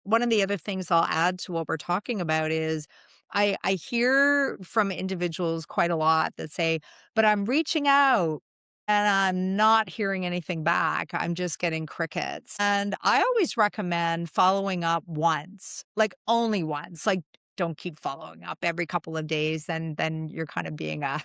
one of the other things I'll add to what we're talking about is I hear from individuals quite a lot that say, but I'm reaching out and I'm not hearing anything back. I'm just getting crickets. And I always recommend following up once, like only once. Like don't keep following up every couple of days, then you're kind of being a,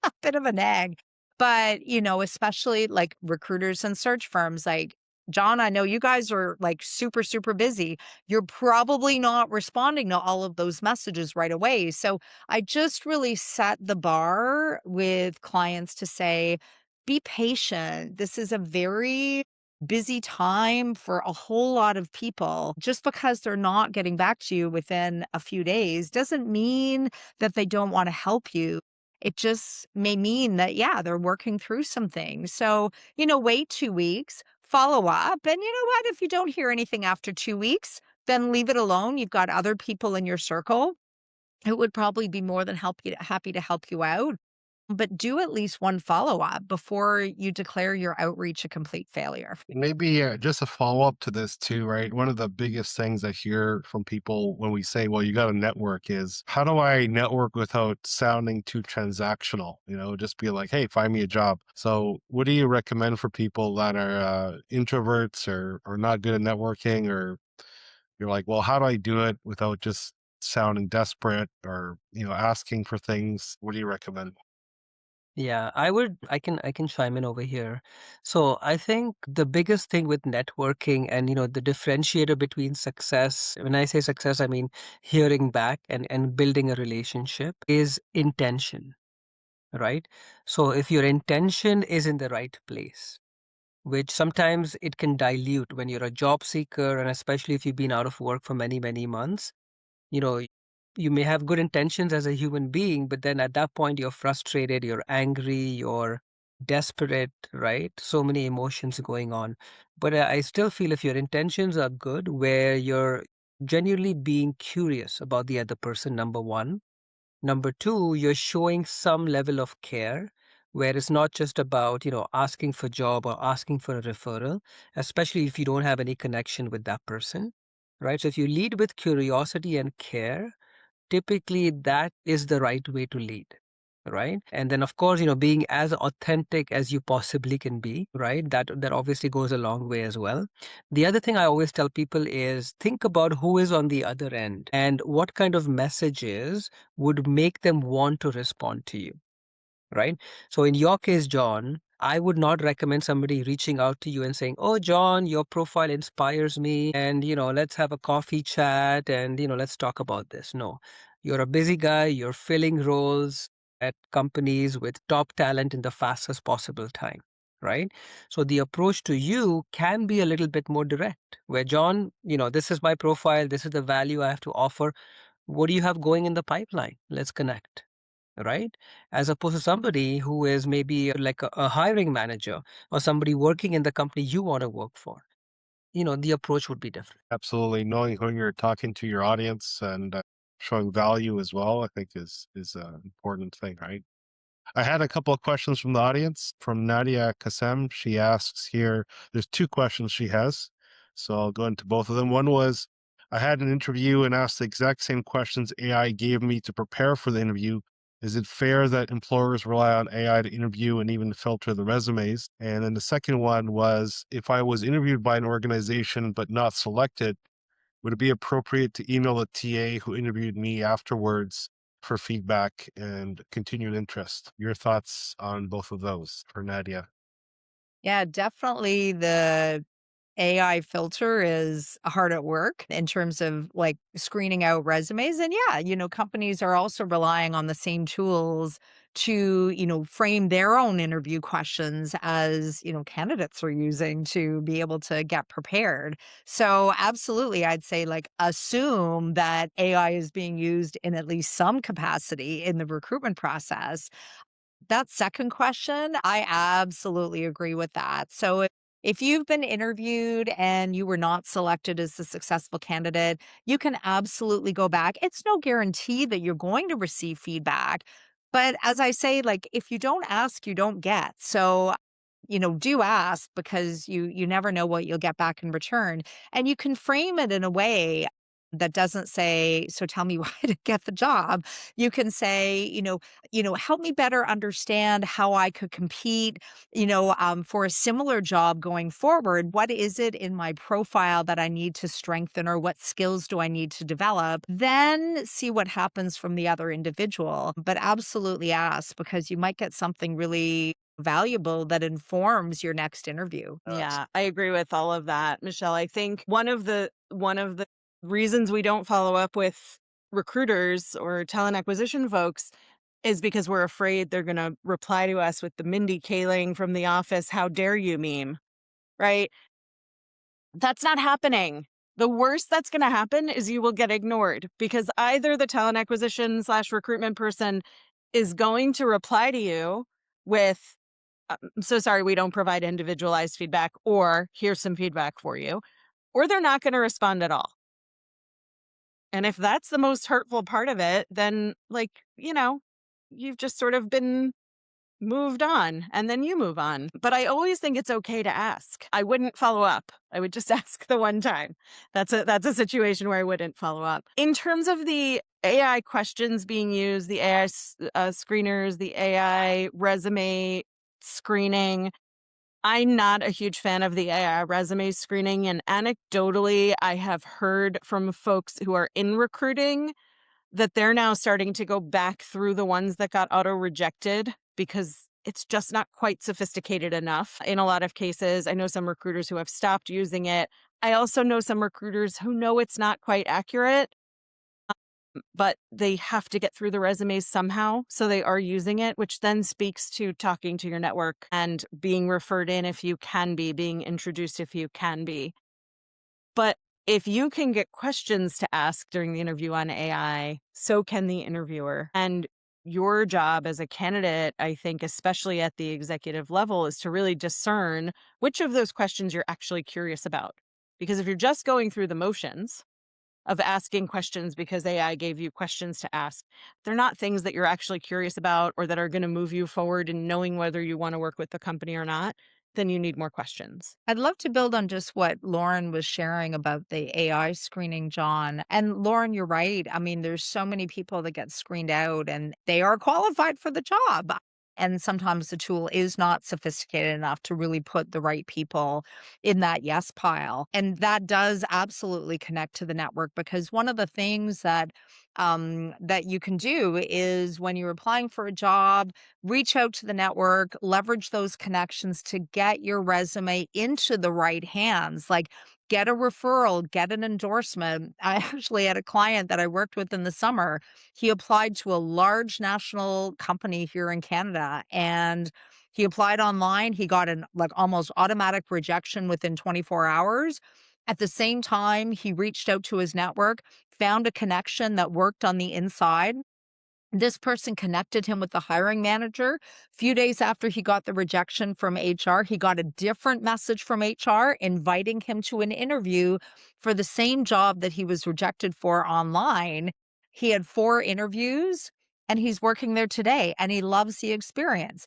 a bit of a nag. But, especially like recruiters and search firms, like John, I know you guys are like super, super busy. You're probably not responding to all of those messages right away. So I just really set the bar with clients to say, be patient. This is a very busy time for a whole lot of people. Just because they're not getting back to you within a few days doesn't mean that they don't want to help you. It just may mean that, yeah, they're working through some things. So, wait 2 weeks, follow up. And you know what? If you don't hear anything after 2 weeks, then leave it alone. You've got other people in your circle who would probably be more than happy to help you out. But do at least one follow up before you declare your outreach a complete failure. Maybe just a follow up to this too, right? One of the biggest things I hear from people when we say, well, you got to network is how do I network without sounding too transactional? Just be like, hey, find me a job. So, what do you recommend for people that are introverts or not good at networking? Or you're like, well, how do I do it without just sounding desperate or, asking for things? What do you recommend? Yeah, I can chime in over here. So I think the biggest thing with networking and the differentiator between success, when I say success, I mean hearing back and building a relationship is intention, right? So if your intention is in the right place, which sometimes it can dilute when you're a job seeker, and especially if you've been out of work for many, many months, you know, you may have good intentions as a human being, but then at that point you're frustrated, you're angry, you're desperate, right? So many emotions going on. But I still feel if your intentions are good, where you're genuinely being curious about the other person, number one. Number two, you're showing some level of care where it's not just about, asking for job or asking for a referral, especially if you don't have any connection with that person, right? So if you lead with curiosity and care, typically that is the right way to lead. Right. And then of course, being as authentic as you possibly can be, right? That obviously goes a long way as well. The other thing I always tell people is think about who is on the other end and what kind of messages would make them want to respond to you, right? So in your case, John, I would not recommend somebody reaching out to you and saying, "Oh, John, your profile inspires me, and let's have a coffee chat, and let's talk about this." No, you're a busy guy. You're filling roles at companies with top talent in the fastest possible time, right? So the approach to you can be a little bit more direct. Where John, this is my profile. This is the value I have to offer. What do you have going in the pipeline? Let's connect, right? As opposed to somebody who is maybe like a hiring manager or somebody working in the company you want to work for. The approach would be different. Absolutely. Knowing who you're talking to your audience and showing value as well, I think is an important thing, right? I had a couple of questions from the audience from Nadia Kasem. She asks here, there's two questions she has. So I'll go into both of them. One was, I had an interview and asked the exact same questions AI gave me to prepare for the interview. Is it fair that employers rely on AI to interview and even filter the resumes? And then the second one was, if I was interviewed by an organization but not selected, would it be appropriate to email the TA who interviewed me afterwards for feedback and continued interest? Your thoughts on both of those for Nadia? Yeah, definitely the AI filter is hard at work in terms of like screening out resumes. And yeah, companies are also relying on the same tools to, frame their own interview questions as, candidates are using to be able to get prepared. So absolutely, I'd say like assume that AI is being used in at least some capacity in the recruitment process. That second question, I absolutely agree with that. So if you've been interviewed and you were not selected as the successful candidate, you can absolutely go back. It's no guarantee that you're going to receive feedback. But as I say, like if you don't ask, you don't get. So do ask, because you never know what you'll get back in return. And you can frame it in a way that doesn't say, "So tell me why to get the job." You can say, help me better understand how I could compete, for a similar job going forward. What is it in my profile that I need to strengthen, or what skills do I need to develop? Then see what happens from the other individual. But absolutely ask, because you might get something really valuable that informs your next interview. Yeah, I agree with all of that, Michelle. I think one of the reasons we don't follow up with recruiters or talent acquisition folks is because we're afraid they're going to reply to us with the Mindy Kaling from The Office, "How dare you" meme, right? That's not happening. The worst that's going to happen is you will get ignored, because either the talent acquisition / recruitment person is going to reply to you with, "I'm so sorry, we don't provide individualized feedback," or "Here's some feedback for you," or they're not going to respond at all. And if that's the most hurtful part of it, then, you've just sort of been moved on, and then you move on. But I always think it's okay to ask. I wouldn't follow up. I would just ask the one time. That's a situation where I wouldn't follow up. In terms of the AI questions being used, the AI screeners, the AI resume screening, I'm not a huge fan of the AI resume screening. And anecdotally, I have heard from folks who are in recruiting that they're now starting to go back through the ones that got auto rejected, because it's just not quite sophisticated enough in a lot of cases. I know some recruiters who have stopped using it. I also know some recruiters who know it's not quite accurate, but they have to get through the resumes somehow. So they are using it, which then speaks to talking to your network and being referred in if you can be, being introduced if you can be. But if you can get questions to ask during the interview on AI, so can the interviewer. And your job as a candidate, I think, especially at the executive level, is to really discern which of those questions you're actually curious about. Because if you're just going through the motions of asking questions because AI gave you questions to ask, they're not things that you're actually curious about or that are going to move you forward in knowing whether you want to work with the company or not, then you need more questions. I'd love to build on just what Lauren was sharing about the AI screening, John. And Lauren, you're right. I mean, there's so many people that get screened out and they are qualified for the job. And sometimes the tool is not sophisticated enough to really put the right people in that yes pile. And that does absolutely connect to the network, because one of the things that you can do is, when you're applying for a job, reach out to the network, leverage those connections to get your resume into the right hands. Like, get a referral, get an endorsement. I actually had a client that I worked with in the summer. He applied to a large national company here in Canada, and he applied online. He got an almost automatic rejection within 24 hours. At the same time, he reached out to his network, found a connection that worked on the inside. This person connected him with the hiring manager. Few days after he got the rejection from HR, he got a different message from HR inviting him to an interview for the same job that he was rejected for online. He had 4 interviews and he's working there today, and he loves the experience.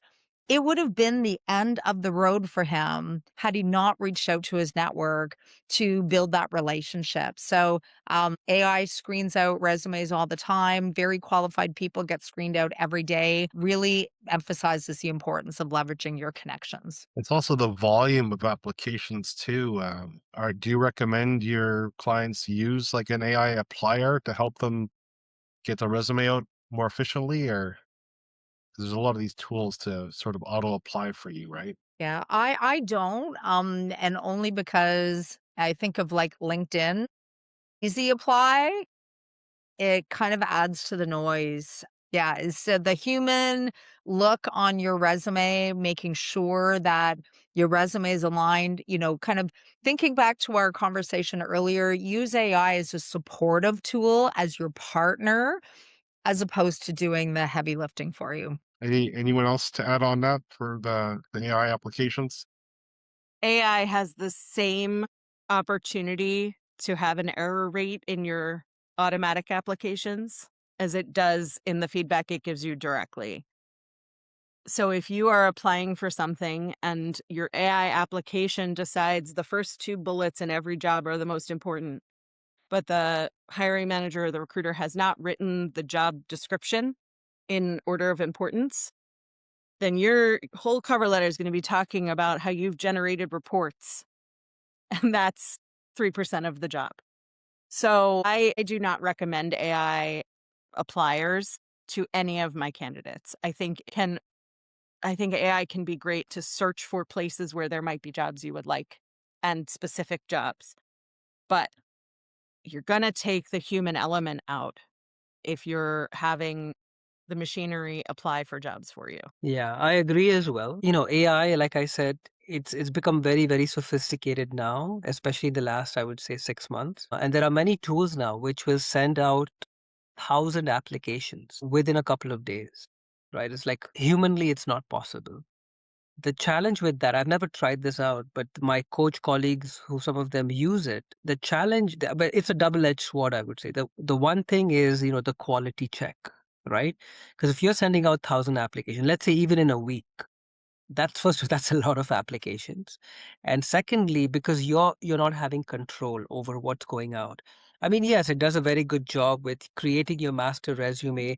It would have been the end of the road for him had he not reached out to his network to build that relationship. So AI screens out resumes all the time. Very qualified people get screened out every day. Really emphasizes the importance of leveraging your connections. It's also the volume of applications too. Do you recommend your clients use like an AI applier to help them get the resume out more efficiently, or 'cause there's a lot of these tools to sort of auto apply for you, right? Yeah, I don't, and only because I think of like LinkedIn, easy apply. It kind of adds to the noise. Yeah, it's the human look on your resume, making sure that your resume is aligned, kind of thinking back to our conversation earlier, use AI as a supportive tool, as your partner, as opposed to doing the heavy lifting for you. Anyone else to add on that for the AI applications? AI has the same opportunity to have an error rate in your automatic applications as it does in the feedback it gives you directly. So if you are applying for something and your AI application decides the first two bullets in every job are the most important, but the hiring manager or the recruiter has not written the job description in order of importance, then your whole cover letter is going to be talking about how you've generated reports, and that's 3% of the job. So I do not recommend AI appliers to any of my candidates. I think AI can be great to search for places where there might be jobs you would like and specific jobs. But you're going to take the human element out if you're having the machinery apply for jobs for you. Yeah, I agree as well. AI, like I said, it's become very, very sophisticated now, especially the last, I would say, 6 months. And there are many tools now which will send out 1,000 applications within a couple of days, right? It's like humanly, it's not possible. The challenge with that, I've never tried this out, but my coach colleagues, who some of them use it, the challenge, but it's a double-edged sword, I would say. The one thing is, the quality check, right? Because if you're sending out 1,000 applications, let's say even in a week, that's first, that's a lot of applications. And secondly, because you're not having control over what's going out. I mean, yes, it does a very good job with creating your master resume,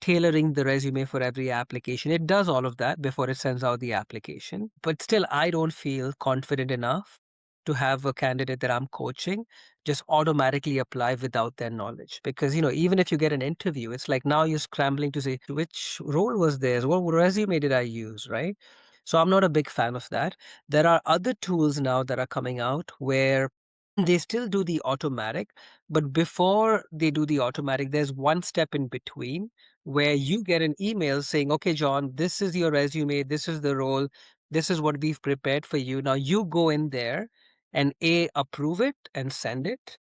tailoring the resume for every application. It does all of that before it sends out the application. But still, I don't feel confident enough to have a candidate that I'm coaching just automatically apply without their knowledge. Because, even if you get an interview, it's like now you're scrambling to say, which role was this? What resume did I use? Right. So I'm not a big fan of that. There are other tools now that are coming out where they still do the automatic, but before they do the automatic, there's one step in between where you get an email saying, okay, John, this is your resume, this is the role, this is what we've prepared for you. Now you go in there and approve it and send it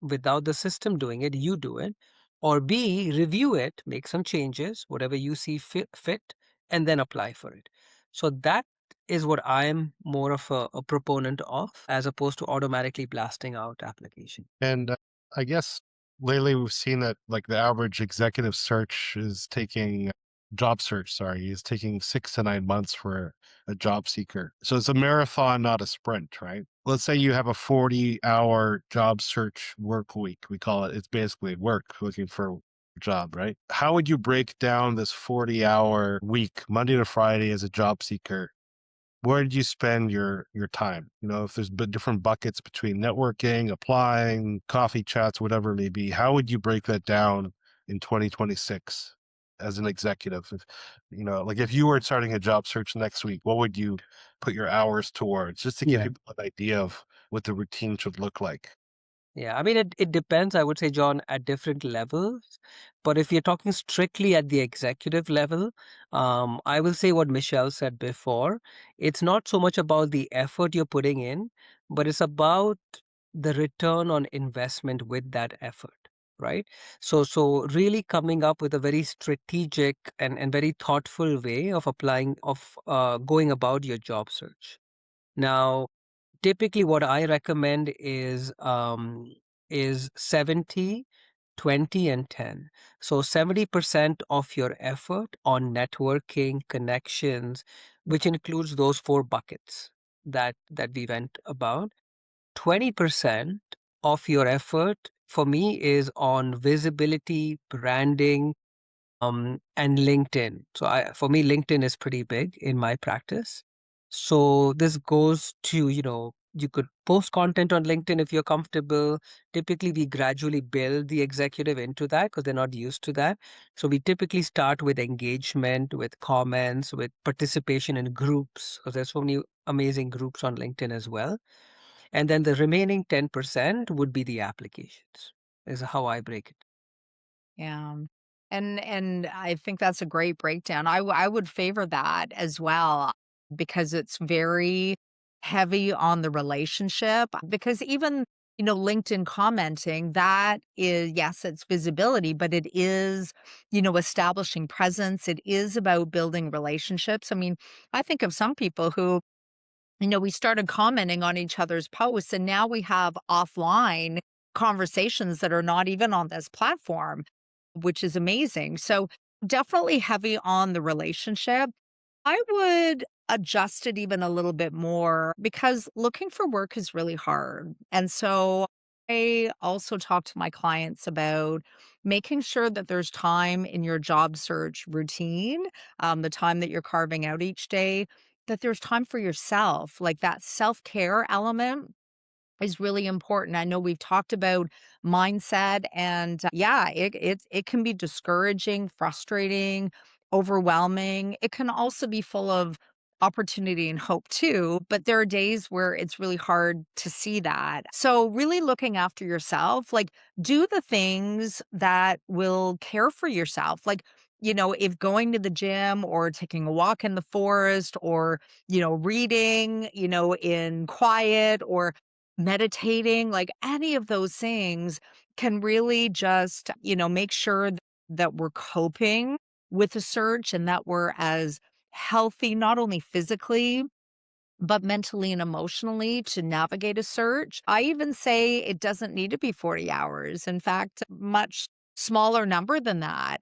without the system doing it, you do it. Or B, review it, make some changes, whatever you see fit, and then apply for it. So that is what I'm more of a proponent of, as opposed to automatically blasting out application. And I guess lately we've seen that like the average executive search is taking job search, sorry, is taking 6 to 9 months for a job seeker. So it's a marathon, not a sprint, right? Let's say you have a 40-hour job search work week. We call it, it's basically work looking for a job, right? How would you break down this 40-hour week, Monday to Friday, as a job seeker? Where did you spend your time? If there's different buckets between networking, applying, coffee chats, whatever it may be, how would you break that down in 2026 as an executive? Like if you were starting a job search next week, what would you put your hours towards, just to give Yeah. people an idea of what the routine should look like? Yeah, I mean, it depends, I would say, John, at different levels. But if you're talking strictly at the executive level, I will say what Michelle said before. It's not so much about the effort you're putting in, but it's about the return on investment with that effort, right? So really coming up with a very strategic and very thoughtful way of going about your job search. Now, typically what I recommend is 70, 20, and 10. So 70% of your effort on networking, connections, which includes those four buckets that we went about. 20% of your effort for me is on visibility, branding, and LinkedIn. So for me, LinkedIn is pretty big in my practice. So this goes to, you could post content on LinkedIn if you're comfortable. Typically, we gradually build the executive into that because they're not used to that. So we typically start with engagement, with comments, with participation in groups, because there's so many amazing groups on LinkedIn as well. And then the remaining 10% would be the applications, is how I break it. Yeah. And I think that's a great breakdown. I would favor that as well because it's very heavy on the relationship because even LinkedIn commenting, that is, yes, it's visibility, but it is establishing presence. It is about building relationships. I mean, I think of some people who we started commenting on each other's posts, and now we have offline conversations that are not even on this platform, which is amazing. So, definitely heavy on the relationship. I would adjust it even a little bit more because looking for work is really hard. And so I also talk to my clients about making sure that there's time in your job search routine, the time that you're carving out each day, that there's time for yourself, like that self care element is really important. I know we've talked about mindset and yeah, it can be discouraging, frustrating, overwhelming. It can also be full of opportunity and hope too, but there are days where it's really hard to see that. So really looking after yourself, like do the things that will care for yourself. Like if going to the gym or taking a walk in the forest or, reading, in quiet or meditating, like any of those things can really just, make sure that we're coping with the search and that we're as healthy, not only physically, but mentally and emotionally to navigate a search. I even say it doesn't need to be 40 hours. In fact, much smaller number than that.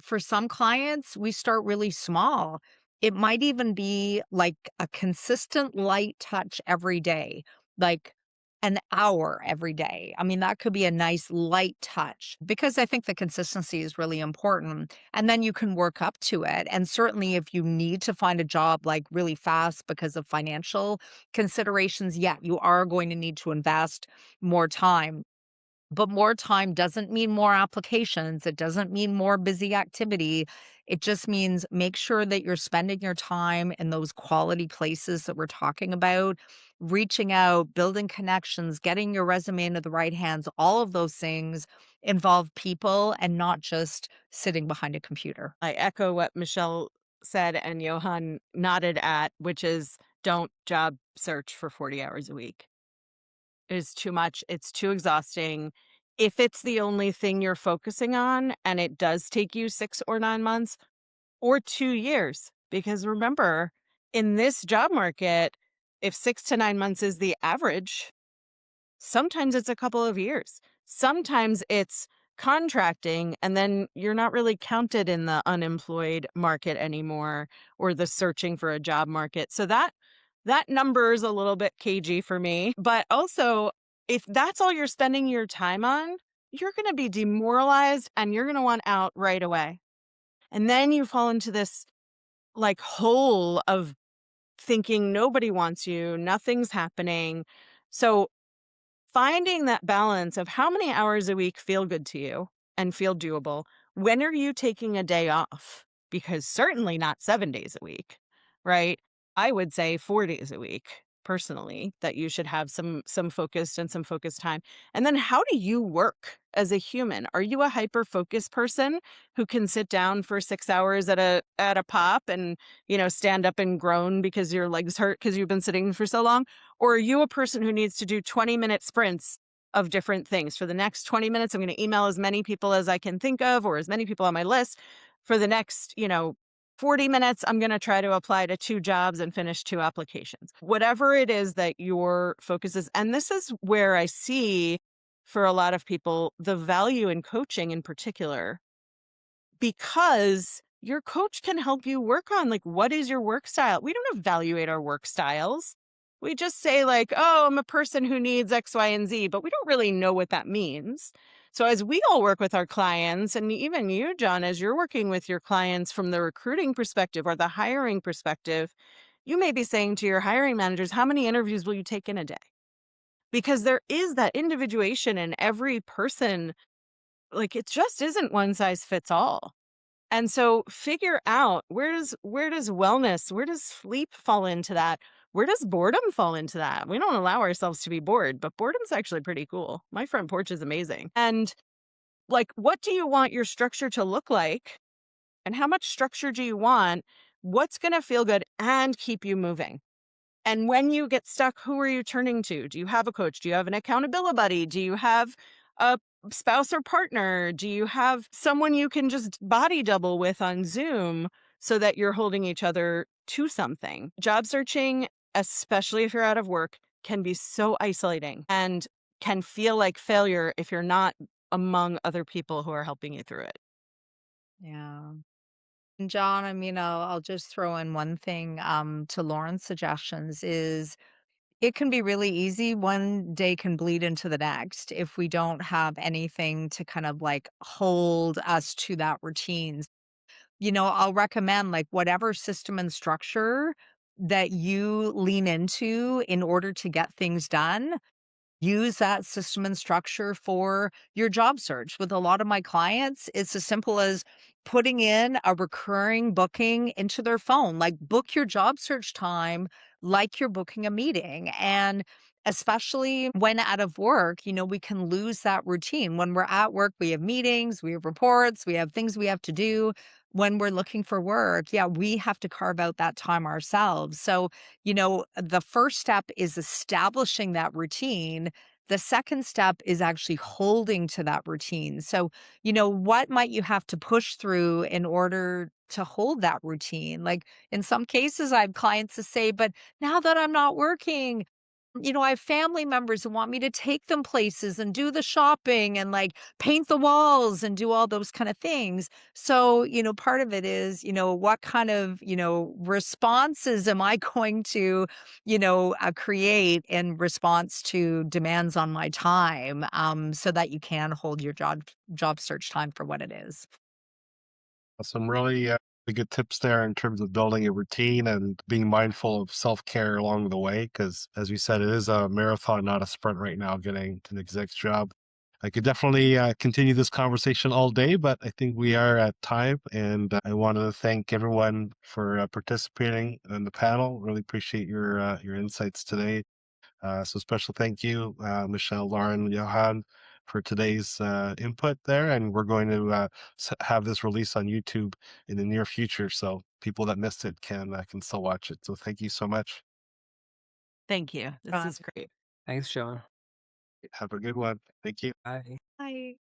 For some clients, we start really small. It might even be like a consistent light touch every day, like an hour every day. I mean, that could be a nice light touch because I think the consistency is really important. And then you can work up to it. And certainly, if you need to find a job like really fast because of financial considerations, yeah, you are going to need to invest more time. But more time doesn't mean more applications. It doesn't mean more busy activity. It just means make sure that you're spending your time in those quality places that we're talking about, reaching out, building connections, getting your resume into the right hands. All of those things involve people and not just sitting behind a computer. I echo what Michelle said and Johan nodded at, which is don't job search for 40 hours a week. It is too much. It's too exhausting. If it's the only thing you're focusing on and it does take you 6 or 9 months or 2 years, because remember, in this job market, if 6 to 9 months is the average, sometimes it's a couple of years. Sometimes it's contracting, and then you're not really counted in the unemployed market anymore or the searching for a job market. So that number is a little bit cagey for me. But also, if that's all you're spending your time on, you're going to be demoralized and you're going to want out right away. And then you fall into this like hole of thinking nobody wants you, nothing's happening. So finding that balance of how many hours a week feel good to you and feel doable. When are you taking a day off? Because certainly not 7 days a week, right? I would say 4 days a week personally that you should have some focused and some focused time. And then how do you work as a human? Are you a hyper focused person who can sit down for 6 hours at a pop and, stand up and groan because your legs hurt because you've been sitting for so long? Or are you a person who needs to do 20-minute sprints of different things? For the next 20 minutes, I'm going to email as many people as I can think of or as many people on my list. For the next, 40 minutes, I'm going to try to apply to 2 jobs and finish 2 applications. Whatever it is that your focus is. And this is where I see for a lot of people the value in coaching in particular, because your coach can help you work on like, what is your work style? We don't evaluate our work styles. We just say like, oh, I'm a person who needs X, Y, and Z, but we don't really know what that means. So as we all work with our clients, and even you, John, as you're working with your clients from the recruiting perspective or the hiring perspective, you may be saying to your hiring managers, how many interviews will you take in a day? Because there is that individuation in every person. Like it just isn't one size fits all. And so figure out where does wellness, where does sleep fall into that? Where does boredom fall into that? We don't allow ourselves to be bored, but boredom's actually pretty cool. My front porch is amazing. And like, what do you want your structure to look like? And how much structure do you want? What's going to feel good and keep you moving? And when you get stuck, who are you turning to? Do you have a coach? Do you have an accountability buddy? Do you have a spouse or partner? Do you have someone you can just body double with on Zoom so that you're holding each other to something? Job searching, especially if you're out of work, can be so isolating and can feel like failure if you're not among other people who are helping you through it. Yeah. And John, I mean, I'll just throw in one thing to Lauren's suggestions is it can be really easy. One day can bleed into the next if we don't have anything to kind of like hold us to that routine. I'll recommend like whatever system and structure that you lean into in order to get things done. Use that system and structure for your job search. With a lot of my clients, it's as simple as putting in a recurring booking into their phone, like book your job search time like you're booking a meeting. And especially when out of work, we can lose that routine. When we're at work, we have meetings, we have reports, we have things we have to do. When we're looking for work, yeah, we have to carve out that time ourselves. So, the first step is establishing that routine. The second step is actually holding to that routine. So, what might you have to push through in order to hold that routine? Like in some cases, I have clients to say, but now that I'm not working, I have family members who want me to take them places and do the shopping and like paint the walls and do all those kind of things. So, part of it is, what kind of, responses am I going to, create in response to demands on my time, so that you can hold your job search time for what it is. Some really good tips there in terms of building a routine and being mindful of self care along the way. Because, as we said, it is a marathon, not a sprint right now, getting an exec's job. I could definitely continue this conversation all day, but I think we are at time. And I want to thank everyone for participating in the panel. Really appreciate your insights today. So special thank you, Michelle, Lauren, Johan, for today's input there. And we're going to have this release on YouTube in the near future, so people that missed it can still watch it. So thank you so much. Thank you. This Ron. is great. Thanks, John. Have a good one. Thank you. Bye. Hi.